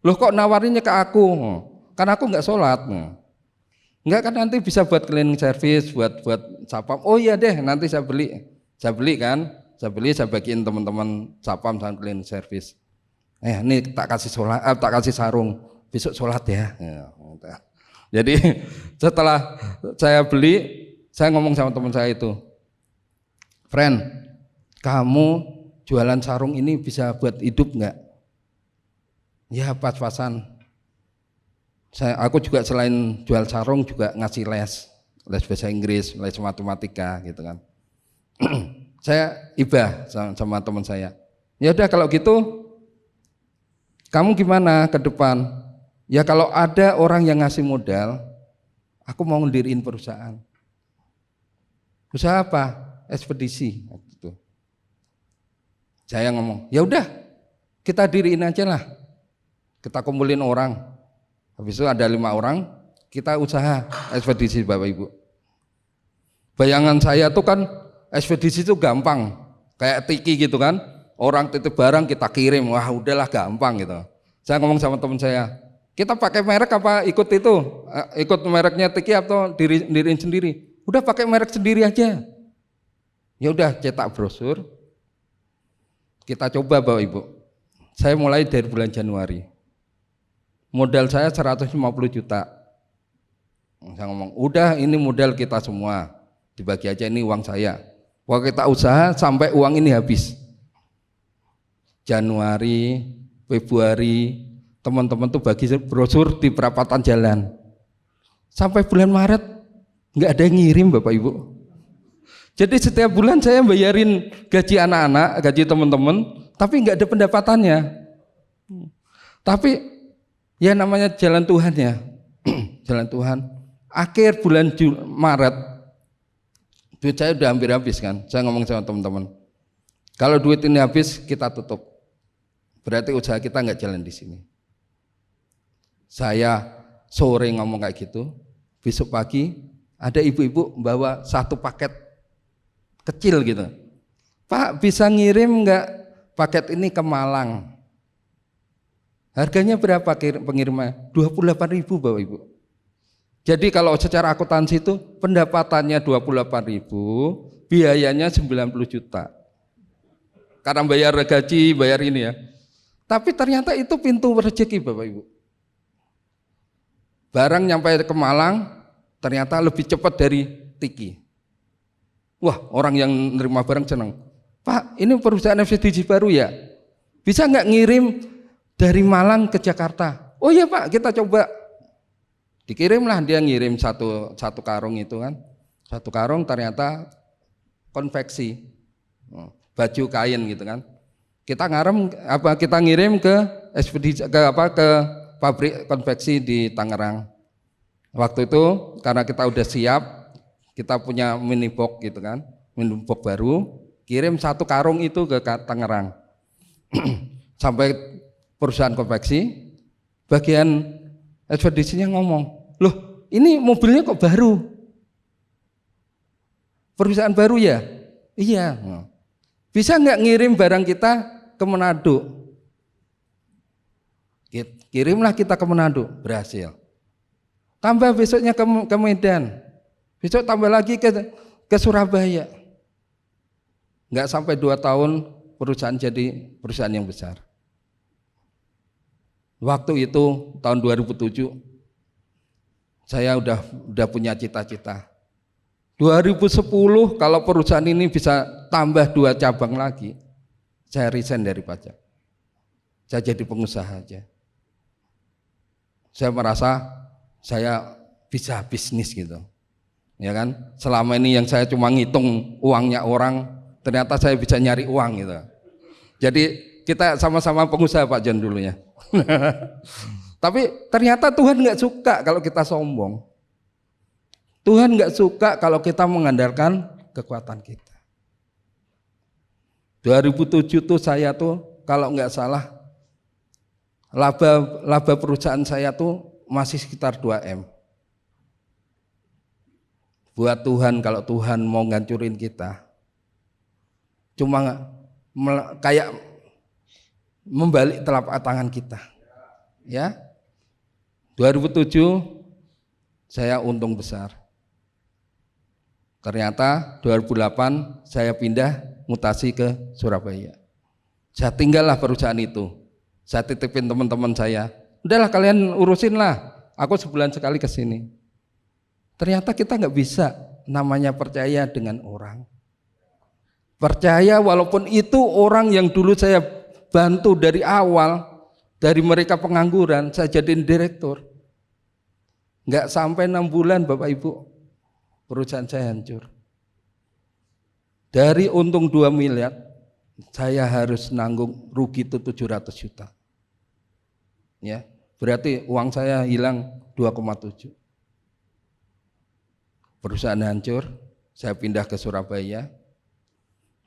Loh kok nawarinnya ke aku? Kan aku nggak sholat. Enggak kan nanti bisa buat cleaning service, buat sapam. Oh iya deh, nanti saya beli kan, saya bagiin teman-teman sapam sama cleaning service. Ini tak kasih sarung, besok sholat ya. Jadi setelah saya beli, saya ngomong sama teman saya itu, friend, kamu jualan sarung ini bisa buat hidup nggak? Ya pas-pasan. Aku juga selain jual sarung juga ngasih les bahasa Inggris, les matematika gitu kan. Saya ibah sama teman saya. Ya udah kalau gitu, kamu gimana ke depan? Ya kalau ada orang yang ngasih modal, aku mau ngediriin perusahaan. Usaha apa? Ekspedisi. Gitu. Saya ngomong, ya udah kita diriin aja lah. Kita kumpulin orang. Habis itu ada 5 orang, kita usaha ekspedisi Bapak Ibu. Bayangan saya tuh kan ekspedisi itu gampang, kayak tiki gitu kan. Orang titip barang kita kirim, wah udahlah gampang gitu. Saya ngomong sama teman saya, kita pakai merek apa ikut itu? Ikut mereknya tiki atau diriin sendiri? Udah pakai merek sendiri aja. Ya udah cetak brosur. Kita coba Bapak Ibu. Saya mulai dari bulan Januari. Modal saya 150 juta. Saya ngomong, udah ini modal kita semua, dibagi aja, ini uang saya. Wah kita usaha sampai uang ini habis. Januari, Februari, teman-teman tuh bagi brosur di perapatan jalan. Sampai bulan Maret nggak ada yang ngirim Bapak Ibu. Jadi setiap bulan saya bayarin gaji anak-anak, gaji teman-teman, tapi nggak ada pendapatannya. Tapi ya namanya jalan Tuhan ya, jalan Tuhan. Akhir bulan Maret, duit saya udah hampir habis kan. Saya ngomong sama teman-teman, kalau duit ini habis kita tutup, berarti usaha kita nggak jalan di sini. Saya sore ngomong kayak gitu, besok pagi ada ibu-ibu bawa 1 paket kecil gitu. Pak bisa ngirim nggak paket ini ke Malang? Harganya berapa pengirimannya? 28.000 Bapak Ibu. Jadi kalau secara akuntansi itu pendapatannya 28.000, biayanya 90 juta. Karena bayar gaji, bayar ini ya. Tapi ternyata itu pintu rezeki Bapak Ibu. Barang nyampe ke Malang ternyata lebih cepat dari Tiki. Wah, orang yang nerima barang senang. Pak, ini perusahaan FCDJ baru ya? Bisa nggak ngirim dari Malang ke Jakarta? Oh iya Pak, kita coba. Dikirimlah, dia ngirim satu karung itu kan. Satu karung ternyata konveksi, baju kain gitu kan. Kita ngirim ke ekspedisi ke pabrik konveksi di Tangerang. Waktu itu karena kita udah siap, kita punya mini box gitu kan, mini box baru, kirim satu karung itu ke Tangerang. Sampai perusahaan konveksi, bagian ekspedisinya ngomong, loh ini mobilnya kok baru? Perusahaan baru ya? Iya. Bisa nggak ngirim barang kita ke Manado? Kirimlah kita ke Manado, berhasil. Tambah besoknya ke Medan, besok tambah lagi ke Surabaya. Nggak sampai 2 tahun perusahaan jadi perusahaan yang besar. Waktu itu tahun 2007 saya udah punya cita-cita. 2010 kalau perusahaan ini bisa tambah 2 cabang lagi, saya resign dari pajak. Saya jadi pengusaha aja. Saya merasa saya bisa bisnis gitu. Ya kan? Selama ini yang saya cuma ngitung uangnya orang, ternyata saya bisa nyari uang gitu. Jadi kita sama-sama pengusaha Pak John dulu ya. Tapi ternyata Tuhan nggak suka kalau kita sombong. Tuhan nggak suka kalau kita mengandalkan kekuatan kita. 2007 tuh saya tuh kalau nggak salah laba perusahaan saya tuh masih sekitar 2M. Buat Tuhan, kalau Tuhan mau ngancurin kita, cuma kayak membalik telapak tangan kita. Ya, 2007 saya untung besar. Ternyata 2008 saya pindah mutasi ke Surabaya. Saya tinggallah perusahaan itu. Saya titipin teman-teman saya. Udahlah kalian urusin lah. Aku sebulan sekali ke sini. Ternyata kita nggak bisa namanya percaya dengan orang. Percaya walaupun itu orang yang dulu saya bantu dari awal, dari mereka pengangguran, saya jadiin direktur. Nggak sampai 6 bulan Bapak Ibu, perusahaan saya hancur. Dari untung 2 miliar, saya harus nanggung rugi itu 700 juta. Ya, berarti uang saya hilang 2,7. Perusahaan hancur, saya pindah ke Surabaya,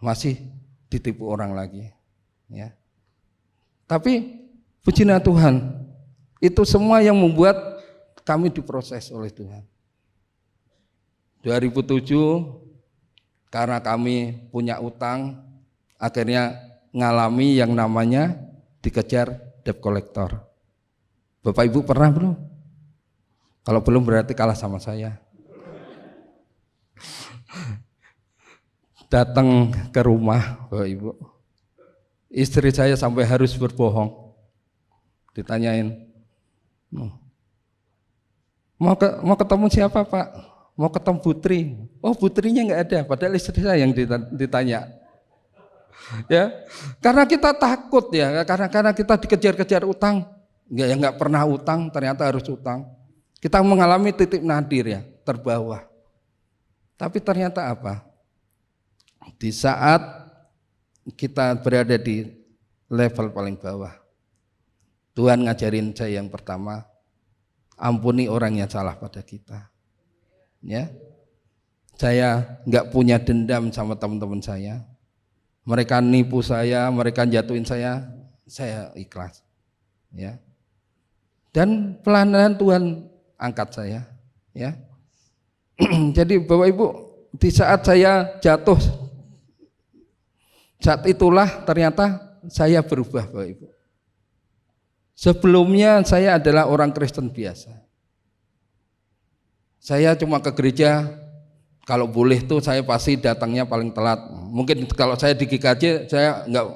masih ditipu orang lagi. Ya. Tapi pujilah Tuhan, itu semua yang membuat kami diproses oleh Tuhan. 2007 karena kami punya utang, akhirnya ngalami yang namanya dikejar debt collector. Bapak Ibu pernah belum? Kalau belum berarti kalah sama saya. Datang ke rumah Bapak Ibu, istri saya sampai harus berbohong. Ditanyain, mau ketemu siapa Pak? Mau ketemu Putri. Oh Putrinya nggak ada, padahal istri saya yang ditanya. Ya, karena kita takut ya, karena kita dikejar-kejar utang. Nggak pernah utang, ternyata harus utang. Kita mengalami titik nadir ya, terbawah. Tapi ternyata apa? Di saat kita berada di level paling bawah, Tuhan ngajarin saya yang pertama, ampuni orang yang salah pada kita. Ya, saya nggak punya dendam sama teman-teman saya. Mereka nipu saya, mereka jatuhin saya ikhlas. Ya, dan pelan-pelan Tuhan angkat saya. Ya, jadi Bapak Ibu, di saat saya jatuh, saat itulah ternyata saya berubah Bapak Ibu. Sebelumnya saya adalah orang Kristen biasa. Saya cuma ke gereja Kalau boleh tuh saya pasti datangnya paling telat. Mungkin kalau saya di GKJ saya nggak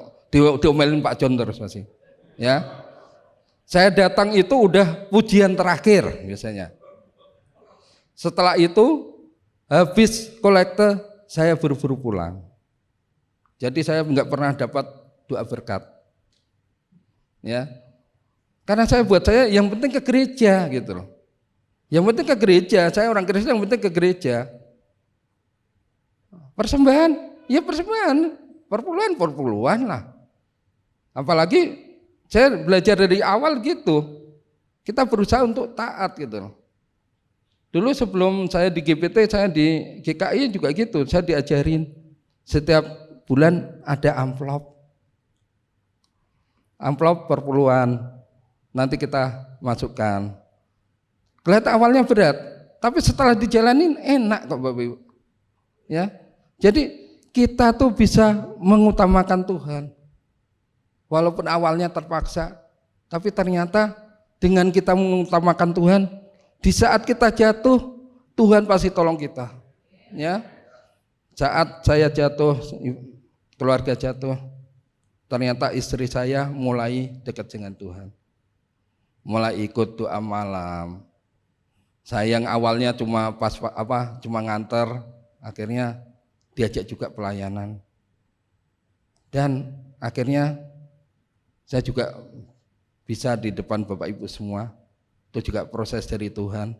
diomelin Pak John terus masih. Ya, saya datang itu udah pujian terakhir biasanya. Setelah itu habis kolekte saya buru-buru pulang. Jadi saya nggak pernah dapat doa berkat. Ya, karena buat saya yang penting ke gereja gitu loh. Yang penting ke gereja. Saya orang Kristen, yang penting ke gereja. Persembahan, ya persembahan, perpuluhan lah. Apalagi saya belajar dari awal gitu, kita berusaha untuk taat gitu. Dulu sebelum saya di GPT, saya di GKI juga gitu, saya diajarin setiap bulan ada amplop perpuluhan, nanti kita masukkan. Kelihatan awalnya berat, tapi setelah dijalanin enak kok Bapak Ibu. Ya. Jadi kita tuh bisa mengutamakan Tuhan. Walaupun awalnya terpaksa, tapi ternyata dengan kita mengutamakan Tuhan, di saat kita jatuh, Tuhan pasti tolong kita. Ya. Saat saya jatuh, keluarga jatuh, ternyata istri saya mulai dekat dengan Tuhan. Mulai ikut doa malam. Saya yang awalnya cuma cuma nganter, akhirnya diajak juga pelayanan. Dan akhirnya saya juga bisa di depan Bapak Ibu semua. Itu juga proses dari Tuhan.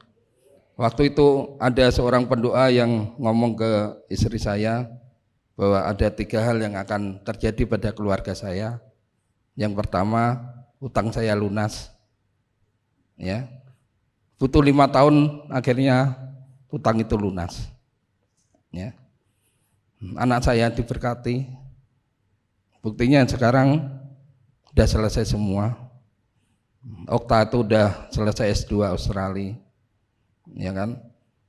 Waktu itu ada seorang pendoa yang ngomong ke istri saya bahwa ada 3 hal yang akan terjadi pada keluarga saya. Yang pertama, hutang saya lunas. Ya. Butuh 5 tahun akhirnya hutang itu lunas. Ya. Anak saya diberkati. Buktinya sekarang udah selesai semua. Okta itu udah selesai S2 Australia. Ya kan?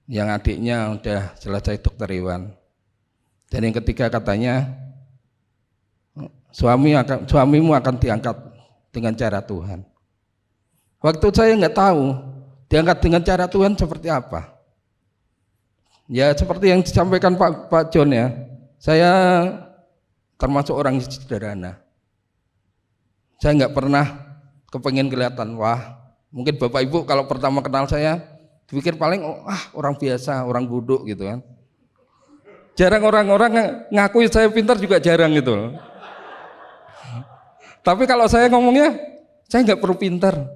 Yang adiknya udah selesai dokter hewan. Dan yang ketiga katanya suamimu akan diangkat dengan cara Tuhan. Waktu saya nggak tahu diangkat dengan cara Tuhan seperti apa. Ya seperti yang disampaikan Pak John ya, saya termasuk orang sederhana. Saya nggak pernah kepengen kelihatan, wah mungkin Bapak Ibu kalau pertama kenal saya, pikir paling orang biasa, orang bodoh gitu kan. Jarang orang-orang ngakui saya pintar juga jarang gitu. Tapi kalau saya ngomongnya, saya nggak perlu pintar,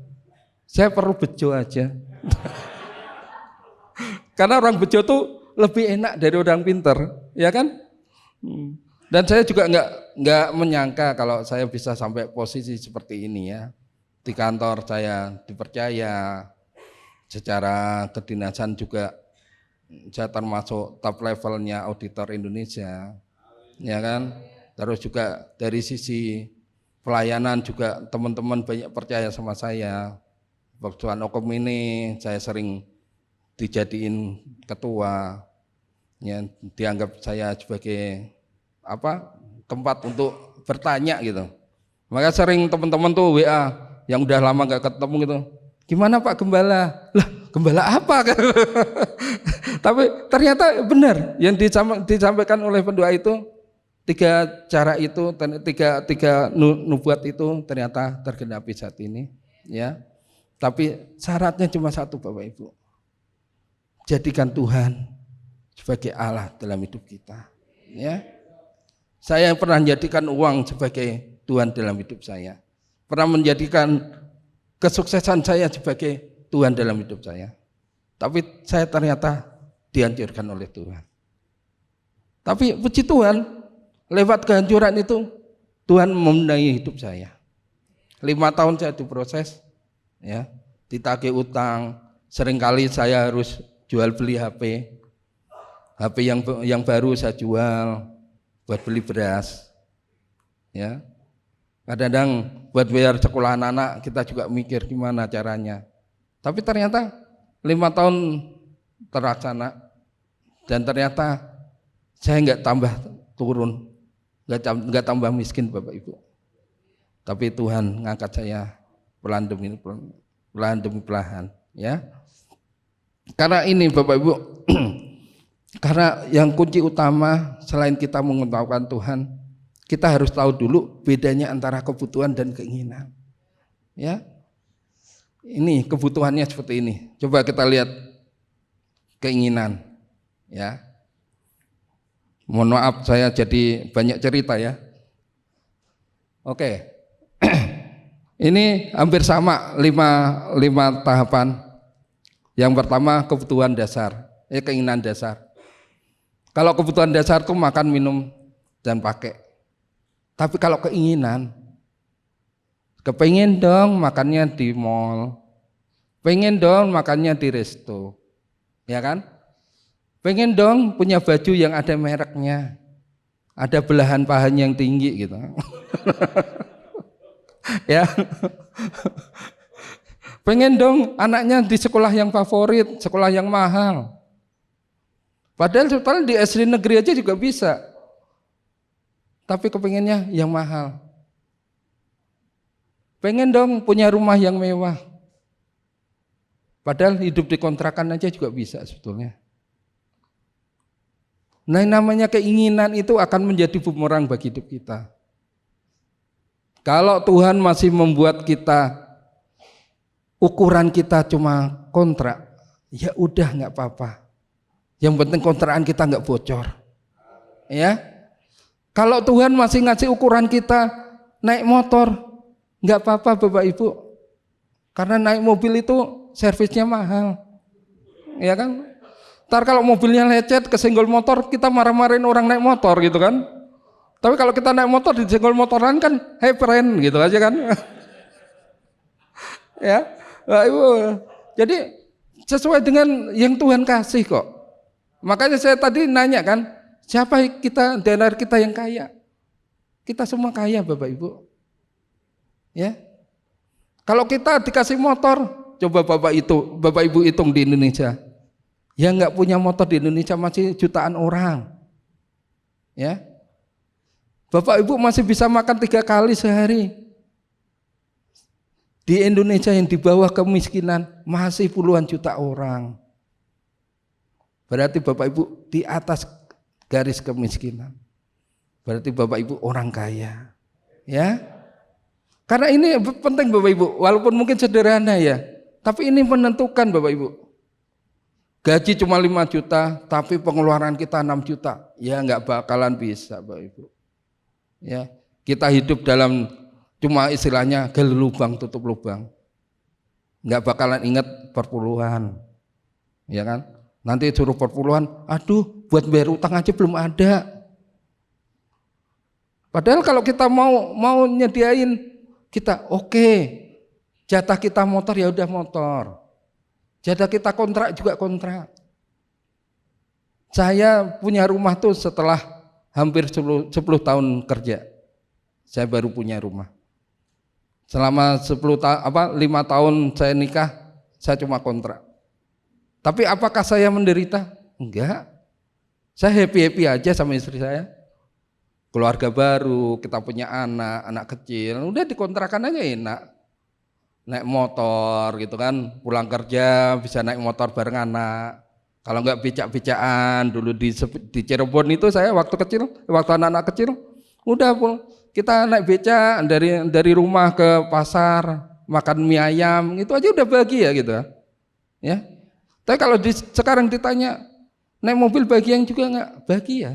saya perlu bejo aja. Karena orang bejo tuh lebih enak dari orang pintar, ya kan? Dan saya juga nggak menyangka kalau saya bisa sampai posisi seperti ini ya. Di kantor saya dipercaya, secara kedinasan juga saya termasuk top levelnya auditor Indonesia, ya kan? Terus juga dari sisi pelayanan juga teman-teman banyak percaya sama saya. Waktu Anokom ini saya sering dijadiin ketua, ya, dianggap saya sebagai tempat untuk bertanya gitu. Maka sering teman-teman tuh WA yang udah lama nggak ketemu gitu, gimana Pak Gembala? Lah gembala apa? Tapi ternyata benar yang disampaikan oleh pendoa itu, 3 cara itu, 3 nubuat itu ternyata tergenapi saat ini, ya. Tapi syaratnya cuma satu Bapak Ibu, jadikan Tuhan sebagai Allah dalam hidup kita, ya. Saya pernah menjadikan uang sebagai Tuhan dalam hidup saya, pernah menjadikan kesuksesan saya sebagai Tuhan dalam hidup saya. Tapi saya ternyata dihancurkan oleh Tuhan. Tapi puji Tuhan, lewat kehancuran itu Tuhan membenahi hidup saya. 5 tahun saya diproses, ya, ditagih utang, seringkali saya harus jual beli HP yang baru saya jual buat beli beras, ya. Kadang-kadang buat bayar sekolah anak-anak kita juga mikir gimana caranya. Tapi ternyata 5 tahun terlaksana dan ternyata saya nggak tambah turun, nggak tambah miskin Bapak Ibu. Tapi Tuhan ngangkat saya pelan demi pelan, ya. Karena ini Bapak Ibu, Karena yang kunci utama selain kita mengetahui Tuhan, kita harus tahu dulu bedanya antara kebutuhan dan keinginan. Ya, ini kebutuhannya seperti ini. Coba kita lihat keinginan. Ya, mohon maaf saya jadi banyak cerita ya. Oke, ini hampir sama lima tahapan. Yang pertama kebutuhan dasar, keinginan dasar. Kalau kebutuhan dasar itu makan, minum, dan pakai. Tapi kalau keinginan, kepengen dong makannya di mall, pengen dong makannya di resto, ya kan? Pengen dong punya baju yang ada mereknya, ada belahan pahanya yang tinggi gitu. Ya, pengen dong anaknya di sekolah yang favorit, sekolah yang mahal. Padahal di SD negeri aja juga bisa, tapi kepengennya yang mahal. Pengen dong punya rumah yang mewah, padahal hidup di kontrakan aja juga bisa sebetulnya. Nah, yang namanya keinginan itu akan menjadi bumerang bagi hidup kita. Kalau Tuhan masih membuat kita, ukuran kita cuma kontrak, ya udah nggak apa-apa. Yang penting kontrakan kita nggak bocor, ya. Kalau Tuhan masih ngasih ukuran kita naik motor, nggak apa-apa Bapak Ibu, karena naik mobil itu servisnya mahal, ya kan. Ntar kalau mobilnya lecet kesenggol motor, kita marah-marahin orang naik motor gitu kan. Tapi kalau kita naik motor disenggol motoran kan, hey friend gitu aja kan. Ya, Bapak Ibu. Jadi sesuai dengan yang Tuhan kasih kok. Makanya saya tadi nanya kan, siapa kita di antara kita yang kaya? Kita semua kaya Bapak Ibu. Ya. Kalau kita dikasih motor, coba Bapak Ibu hitung di Indonesia. Yang nggak punya motor di Indonesia masih jutaan orang. Ya. Bapak Ibu masih bisa makan 3 kali sehari. Di Indonesia yang di bawah kemiskinan masih puluhan juta orang. Berarti Bapak Ibu di atas garis kemiskinan. Berarti Bapak Ibu orang kaya. Ya. Karena ini penting Bapak Ibu, walaupun mungkin sederhana ya, tapi ini menentukan Bapak Ibu. Gaji cuma 5 juta, tapi pengeluaran kita 6 juta. Ya nggak bakalan bisa Bapak Ibu. Ya, kita hidup dalam cuma istilahnya gali lubang tutup lubang. Nggak bakalan ingat perpuluhan. Ya kan? Nanti suruh perpuluhan, aduh buat bayar utang aja belum ada. Padahal kalau kita mau nyediain, kita oke, jatah kita motor ya udah motor, jatah kita kontrak juga kontrak. Saya punya rumah tuh setelah hampir 10 tahun kerja, saya baru punya rumah. Selama 5 tahun saya nikah, saya cuma kontrak. Tapi apakah saya menderita? Enggak. Saya happy-happy aja sama istri saya. Keluarga baru, kita punya anak kecil, udah dikontrakan aja enak. Naik motor gitu kan, pulang kerja bisa naik motor bareng anak. Kalau enggak becak-becakan, dulu di Cirebon itu saya waktu anak-anak kecil, udah kita naik becak dari rumah ke pasar, makan mie ayam, itu aja udah bahagia gitu. Ya. Tapi kalau sekarang ditanya naik mobil bahagia juga enggak bahagia.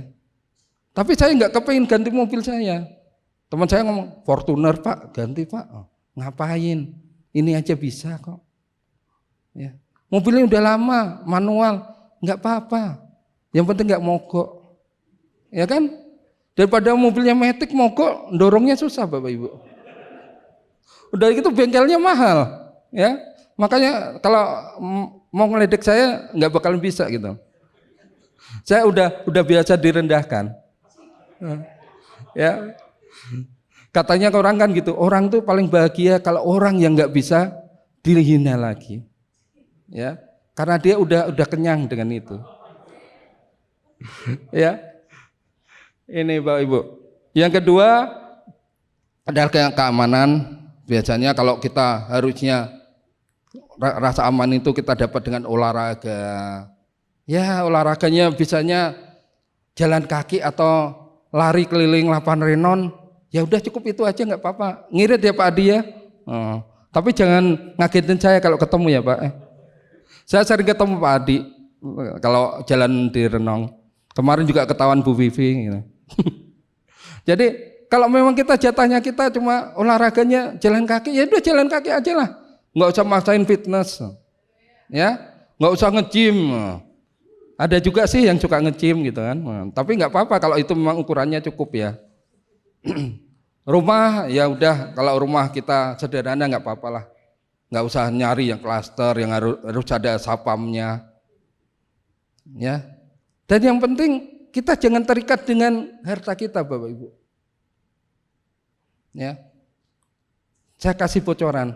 Tapi saya enggak kepengin ganti mobil saya. Teman saya ngomong, Fortuner Pak, ganti Pak. Oh, ngapain? Ini aja bisa kok. Ya. Mobilnya udah lama, manual, enggak apa-apa. Yang penting enggak mogok. Ya kan? Daripada mobilnya matic mogok, dorongnya susah Bapak Ibu. Udah gitu bengkelnya mahal, ya. Makanya kalau mau ngeledek saya nggak bakalan bisa gitu. Saya udah biasa direndahkan. Ya. Katanya orang kan gitu, orang tuh paling bahagia kalau orang yang nggak bisa dihina lagi. Ya. Karena dia udah kenyang dengan itu. Ya. Ini Bapak Ibu. Yang kedua adalah keamanan. Biasanya kalau kita harusnya rasa aman itu kita dapat dengan olahraga, Ya olahraganya bisanya jalan kaki atau lari keliling lapangan renon, ya udah cukup itu aja nggak apa-apa. Ngirit ya Pak Adi ya. Tapi jangan ngagetin saya kalau ketemu ya Pak. Saya sering ketemu Pak Adi kalau jalan di Renong. Kemarin juga ketahuan Bu Vivi. Gitu. Jadi kalau memang kita jatahnya kita cuma olahraganya jalan kaki, ya udah jalan kaki aja lah. Nggak usah maksain fitness, ya, nggak usah nge-gym. Ada juga sih yang suka nge-gym gitu kan. Tapi nggak apa-apa kalau itu memang ukurannya cukup ya. Rumah ya udah, kalau rumah kita sederhana nggak apa-apa lah. Nggak usah nyari yang klaster yang harus ada sapamnya. Ya. Dan yang penting kita jangan terikat dengan harta kita Bapak Ibu. Ya. Saya kasih bocoran.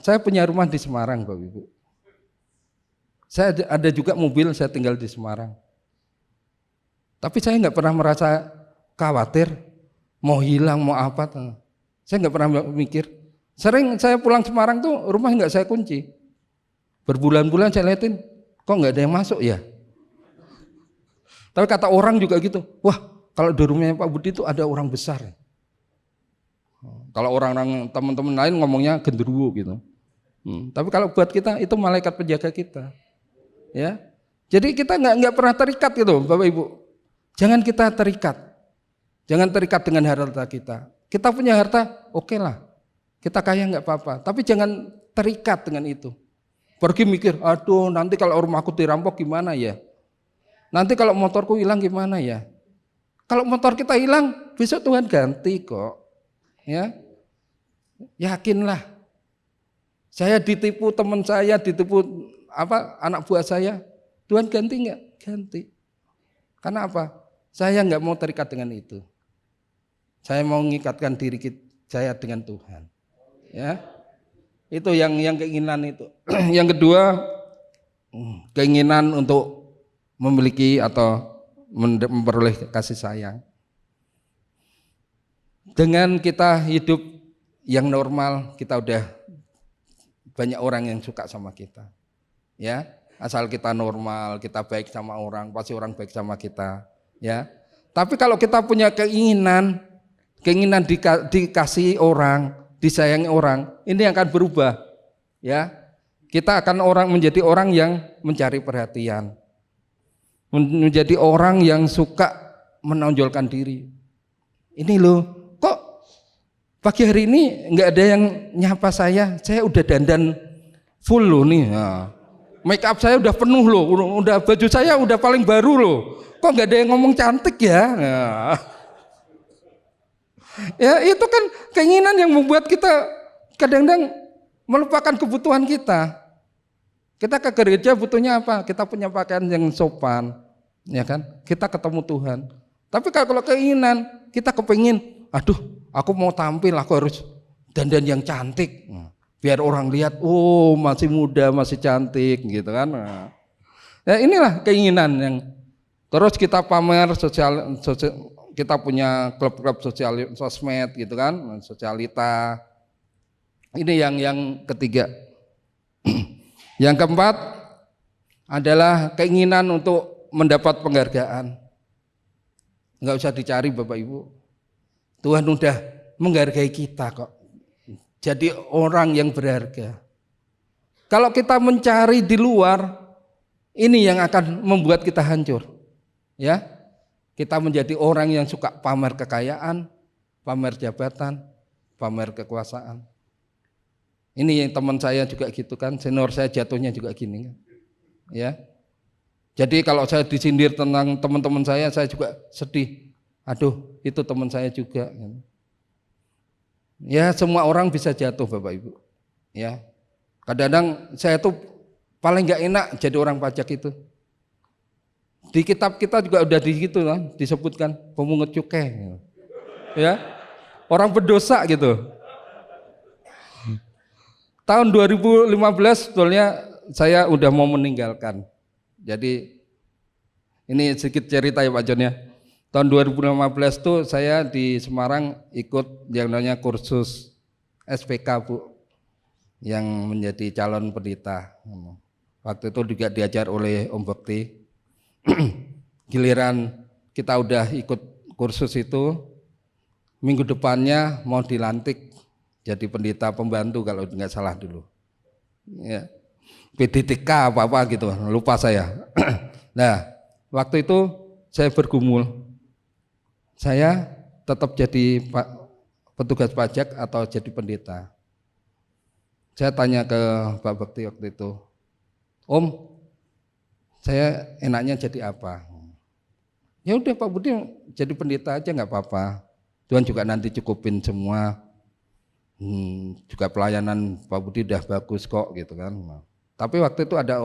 Saya punya rumah di Semarang Bapak Ibu. Saya ada juga mobil, saya tinggal di Semarang. Tapi saya nggak pernah merasa khawatir mau hilang mau apa. Saya nggak pernah mikir. Sering saya pulang Semarang tuh rumah nggak saya kunci. Berbulan-bulan saya liatin, kok nggak ada yang masuk ya. Tapi kata orang juga gitu, wah kalau di rumahnya Pak Budi itu ada orang besar. Kalau orang-orang teman-teman lain ngomongnya genderuwo gitu. Tapi kalau buat kita itu malaikat penjaga kita. Ya, jadi kita nggak pernah terikat gitu, Bapak Ibu. Jangan kita terikat, jangan terikat dengan harta kita. Kita punya harta, oke lah, kita kaya nggak apa-apa. Tapi jangan terikat dengan itu. Pergi mikir, aduh nanti kalau rumahku dirampok gimana ya? Nanti kalau motorku hilang gimana ya? Kalau motor kita hilang, besok Tuhan ganti kok. Ya, yakinlah. Saya ditipu teman saya, ditipu anak buah saya, Tuhan ganti nggak? Ganti. Karena apa? Saya nggak mau terikat dengan itu. Saya mau mengikatkan diri saya dengan Tuhan. Ya, itu yang keinginan itu. Yang kedua, keinginan untuk memiliki atau memperoleh kasih sayang. Dengan kita hidup yang normal, kita udah banyak orang yang suka sama kita. Ya, asal kita normal, kita baik sama orang, pasti orang baik sama kita, ya. Tapi kalau kita punya keinginan dikasih orang, disayangi orang, ini akan berubah, ya. Kita akan menjadi orang yang mencari perhatian, menjadi orang yang suka menonjolkan diri. Ini loh, kok pagi hari ini nggak ada yang nyapa saya udah dandan full loh nih. Nah. Make up saya udah penuh loh, udah baju saya udah paling baru loh. Kok nggak ada yang ngomong cantik ya? Ya itu kan keinginan yang membuat kita kadang-kadang melupakan kebutuhan kita. Kita ke gereja butuhnya apa? Kita punya pakaian yang sopan, ya kan? Kita ketemu Tuhan. Tapi kalau keinginan kita kepengin, aduh, aku mau tampil, aku harus dandan yang cantik. Biar orang lihat, oh masih muda, masih cantik gitu kan. Ya inilah keinginan yang terus kita pamer sosial kita punya klub-klub sosmed gitu kan, sosialita. Ini yang ketiga. Yang keempat adalah keinginan untuk mendapat penghargaan. Enggak usah dicari Bapak Ibu. Tuhan udah menghargai kita kok. Jadi orang yang berharga. Kalau kita mencari di luar, ini yang akan membuat kita hancur. Ya, kita menjadi orang yang suka pamer kekayaan, pamer jabatan, pamer kekuasaan. Ini yang teman saya juga gitu kan, senior saya jatuhnya juga gini. Ya, jadi kalau saya disindir tentang teman-teman saya juga sedih. Aduh, itu teman saya juga. Ya semua orang bisa jatuh Bapak Ibu. Ya, kadang-kadang saya tuh paling nggak enak jadi orang pajak itu. Di kitab kita juga udah disebutkan pemungut cukai. Ya, orang berdosa gitu. Tahun 2015 sebetulnya saya udah mau meninggalkan. Jadi ini sedikit cerita ya Pak John ya. Tahun 2015 tuh saya di Semarang ikut yang namanya kursus SPK Bu, yang menjadi calon pendeta. Waktu itu juga diajar oleh Om Bekti. Giliran kita udah ikut kursus itu, minggu depannya mau dilantik jadi pendeta pembantu kalau nggak salah dulu. Ya. PDTK apa gitu, lupa saya. Nah, waktu itu saya bergumul. Saya tetap jadi petugas pajak atau jadi pendeta. Saya tanya ke Pak Bekti waktu itu, Om, saya enaknya jadi apa? Ya udah Pak Budi jadi pendeta aja nggak apa-apa. Tuhan juga nanti cukupin semua. Juga pelayanan Pak Budi udah bagus kok gitu kan. Tapi waktu itu ada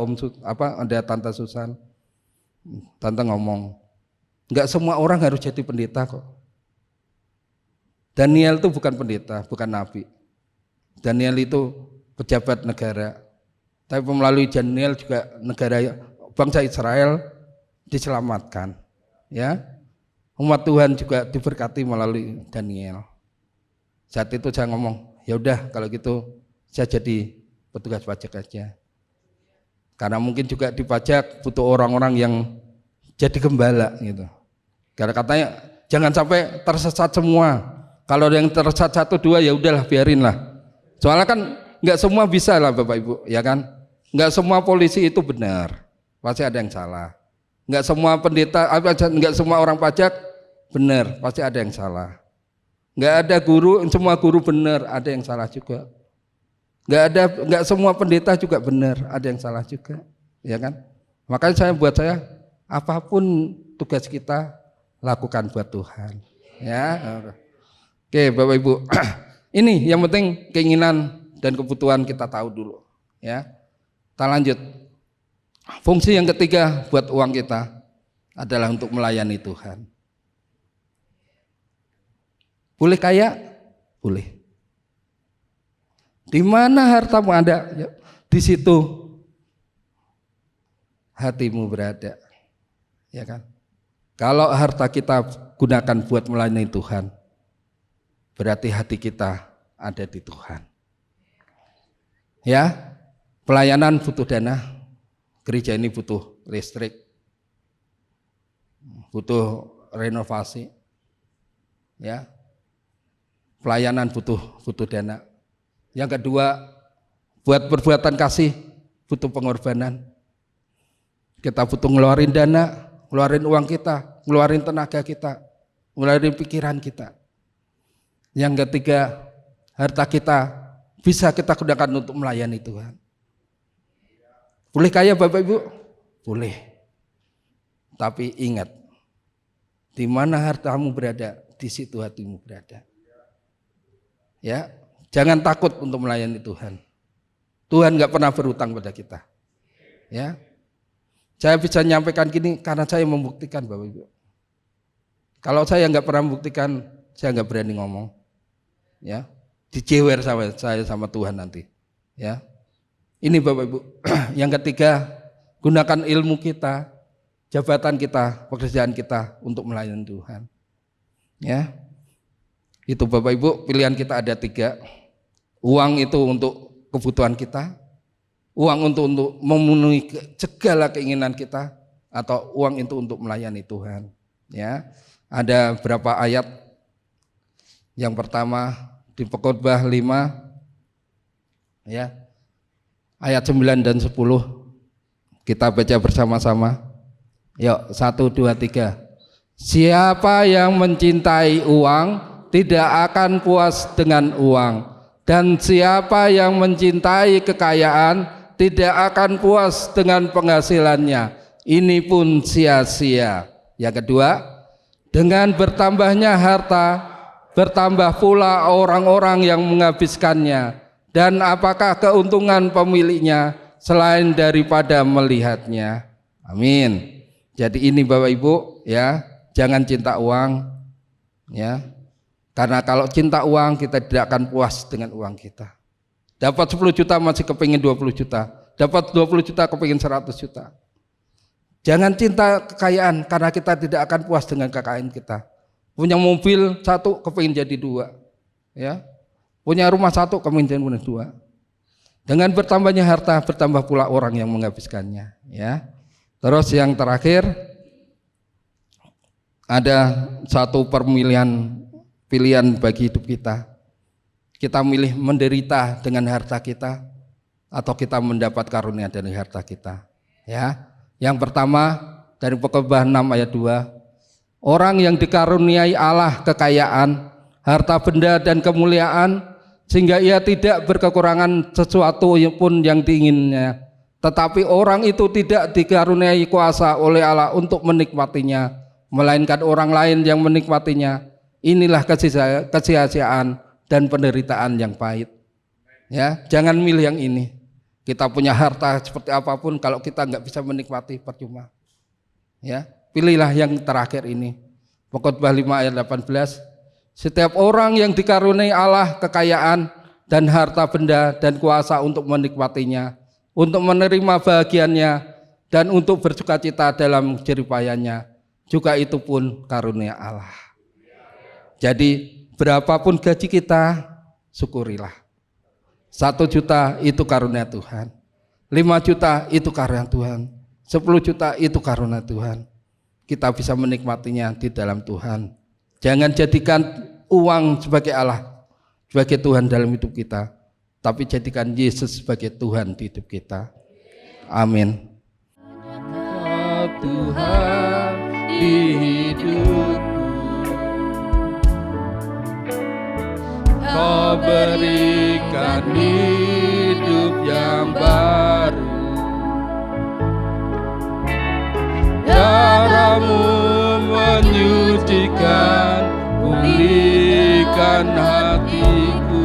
ada Tante Susan. Tante ngomong, nggak semua orang harus jadi pendeta kok. Daniel itu bukan pendeta, bukan nabi. Daniel itu pejabat negara. Tapi melalui Daniel juga negara bangsa Israel diselamatkan. Ya, umat Tuhan juga diberkati melalui Daniel. Saat itu saya ngomong, ya udah kalau gitu saya jadi petugas pajak aja. Karena mungkin juga di pajak butuh orang-orang yang jadi gembala gitu. Karena katanya jangan sampai tersesat semua. Kalau ada yang tersesat 1, 2 ya udahlah biarin lah. Soalnya kan nggak semua bisa lah Bapak Ibu, ya kan? Nggak semua polisi itu benar, pasti ada yang salah. Nggak semua pendeta, nggak semua orang pajak benar, pasti ada yang salah. Nggak ada guru, semua guru benar, ada yang salah juga. Nggak semua pendeta juga benar, ada yang salah juga, ya kan? Makanya buat saya apapun tugas kita lakukan buat Tuhan, ya. Oke, Bapak Ibu, ini yang penting keinginan dan kebutuhan kita tahu dulu, ya. Kita lanjut. Fungsi yang ketiga buat uang kita adalah untuk melayani Tuhan. Boleh kaya? Boleh. Di mana hartamu ada, ya, di situ hatimu berada. Ya kan? Kalau harta kita gunakan buat melayani Tuhan, berarti hati kita ada di Tuhan. Ya, pelayanan butuh dana. Gereja ini butuh listrik, butuh renovasi, ya. Pelayanan butuh dana. Yang kedua, buat perbuatan kasih butuh pengorbanan. Kita butuh ngeluarin dana, ngeluarin uang kita, ngeluarin tenaga kita, ngeluarin pikiran kita. Yang ketiga, harta kita bisa kita gunakan untuk melayani Tuhan. Boleh kaya Bapak Ibu? Boleh. Tapi ingat, di mana hartamu berada, di situ hatimu berada. Ya, jangan takut untuk melayani Tuhan. Tuhan nggak pernah berhutang pada kita. Ya, saya bisa menyampaikan gini karena saya membuktikan Bapak Ibu. Kalau saya nggak pernah membuktikan, saya nggak berani ngomong. Ya, dijewer sama Tuhan nanti. Ya. Ini Bapak Ibu, yang ketiga, gunakan ilmu kita, jabatan kita, pekerjaan kita untuk melayani Tuhan. Ya, itu Bapak Ibu, pilihan kita ada 3. Uang itu untuk kebutuhan kita, uang untuk memenuhi segala keinginan kita, atau uang itu untuk melayani Tuhan. Ya, ada berapa ayat? Yang pertama di Pengkhotbah 5, ya. Ayat 9 dan 10 kita baca bersama-sama. Yuk, 1, 2, 3. Siapa yang mencintai uang tidak akan puas dengan uang, dan siapa yang mencintai kekayaan tidak akan puas dengan penghasilannya. Ini pun sia-sia. Yang kedua, dengan bertambahnya harta, bertambah pula orang-orang yang menghabiskannya. Dan apakah keuntungan pemiliknya selain daripada melihatnya? Amin. Jadi ini Bapak Ibu, ya, jangan cinta uang, ya. Karena kalau cinta uang kita tidak akan puas dengan uang kita. Dapat 10 juta masih kepingin 20 juta, dapat 20 juta kepingin 100 juta. Jangan cinta kekayaan karena kita tidak akan puas dengan kekayaan kita. Punya mobil 1 kepingin jadi 2, ya. Punya rumah 1 kepingin jadi 2. Dengan bertambahnya harta, bertambah pula orang yang menghabiskannya, ya. Terus yang terakhir, ada satu pilihan bagi hidup kita. Kita milih menderita dengan harta kita atau kita mendapat karunia dari harta kita, ya. Yang pertama dari Pengkhotbah 6 ayat 2, orang yang dikaruniai Allah kekayaan, harta benda dan kemuliaan, sehingga ia tidak berkekurangan sesuatu pun yang diinginnya. Tetapi orang itu tidak dikaruniai kuasa oleh Allah untuk menikmatinya, melainkan orang lain yang menikmatinya. Inilah kesia-siaan dan penderitaan yang pahit. Ya, jangan milih yang ini. Kita punya harta seperti apapun, kalau kita nggak bisa menikmati, percuma. Ya, pilihlah yang terakhir ini. Pengkhotbah 5 ayat 18. Setiap orang yang dikaruniai Allah kekayaan dan harta benda dan kuasa untuk menikmatinya, untuk menerima bahagiannya, dan untuk bersukacita dalam jeripayanya, juga itu pun karunia Allah. Jadi berapapun gaji kita, syukurilah. 1 juta itu karunia Tuhan, 5 juta itu karunia Tuhan, 10 juta itu karunia Tuhan. Kita bisa menikmatinya di dalam Tuhan. Jangan jadikan uang sebagai Allah, sebagai Tuhan dalam hidup kita, tapi jadikan Yesus sebagai Tuhan di hidup kita. Amin. Tuhan di hidupku, Kau berikan hidup yang baru. Darah-Mu menyucikan, pulihkan hatiku.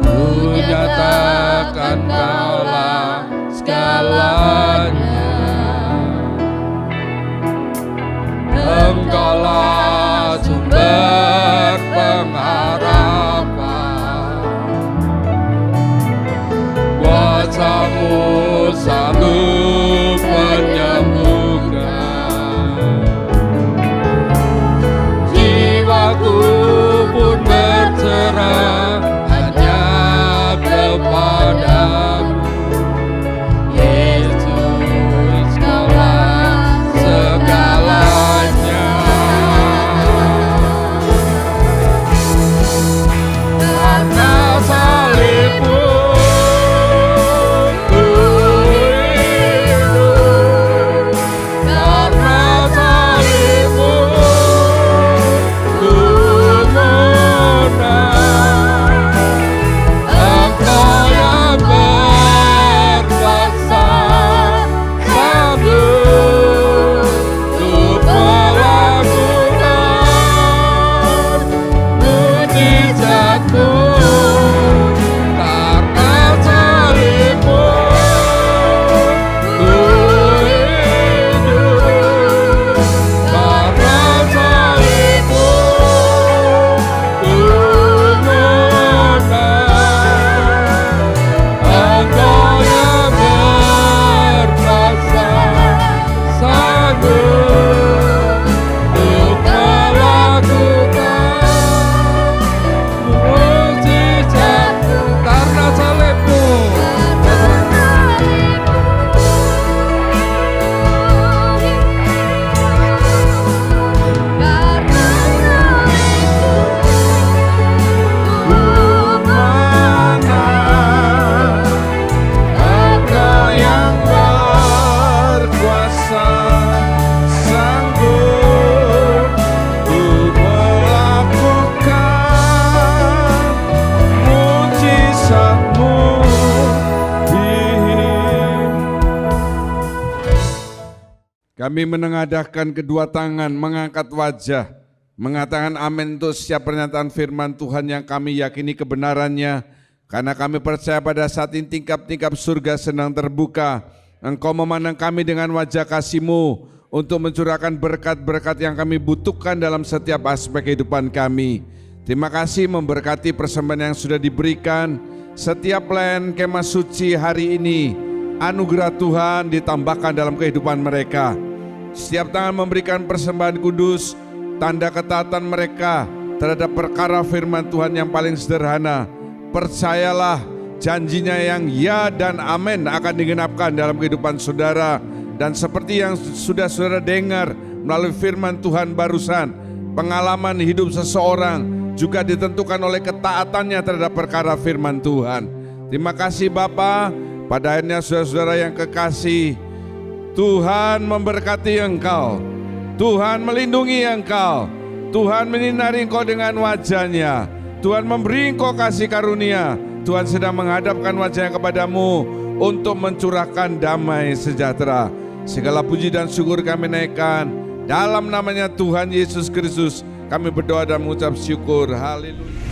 Ku nyatakan Kaulah segalanya. Engkaulah sumber pengharapan, kuasa-Mu sanggup menyembuhkan. Jiwaku pun berserah hanya kepadamu. Yesus, Kaulah segalanya. Karena salib-Mu ku hidup, karena salib-Mu ku menang. Engkau yang berkuasa, sanggup untuk melakukan mujizat-Mu. Karena salib-Mu ku hidup, karena salib-Mu ku menang. Engkau yang berkuasa, sanggup untuk melakukan mujizat-Mu. Karena salib-Mu, Engkau yang berkuasa, sanggup untuk melakukan mujizat-Mu di Kami menengadahkan kedua tangan, mengangkat wajah, mengatakan amin untuk setiap pernyataan firman Tuhan yang kami yakini kebenarannya. Karena kami percaya pada saat ini tingkap-tingkap surga sedang terbuka. Engkau memandang kami dengan wajah kasih-Mu untuk mencurahkan berkat-berkat yang kami butuhkan dalam setiap aspek kehidupan kami. Terima kasih memberkati persembahan yang sudah diberikan. Setiap pelayan kemah suci hari ini, anugerah Tuhan ditambahkan dalam kehidupan mereka. Setiap tangan memberikan persembahan kudus, tanda ketaatan mereka terhadap perkara firman Tuhan yang paling sederhana. Percayalah janjinya yang ya dan amin akan digenapkan dalam kehidupan saudara. Dan seperti yang sudah saudara dengar melalui firman Tuhan barusan, pengalaman hidup seseorang juga ditentukan oleh ketaatannya terhadap perkara firman Tuhan. Terima kasih Bapa. Pada akhirnya saudara-saudara yang kekasih, Tuhan memberkati engkau, Tuhan melindungi engkau, Tuhan menyinari engkau dengan wajah-Nya, Tuhan memberi engkau kasih karunia, Tuhan sedang menghadapkan wajah-Nya kepadamu untuk mencurahkan damai sejahtera. Segala puji dan syukur kami naikkan dalam namanya Tuhan Yesus Kristus. Kami berdoa dan mengucap syukur. Haleluya.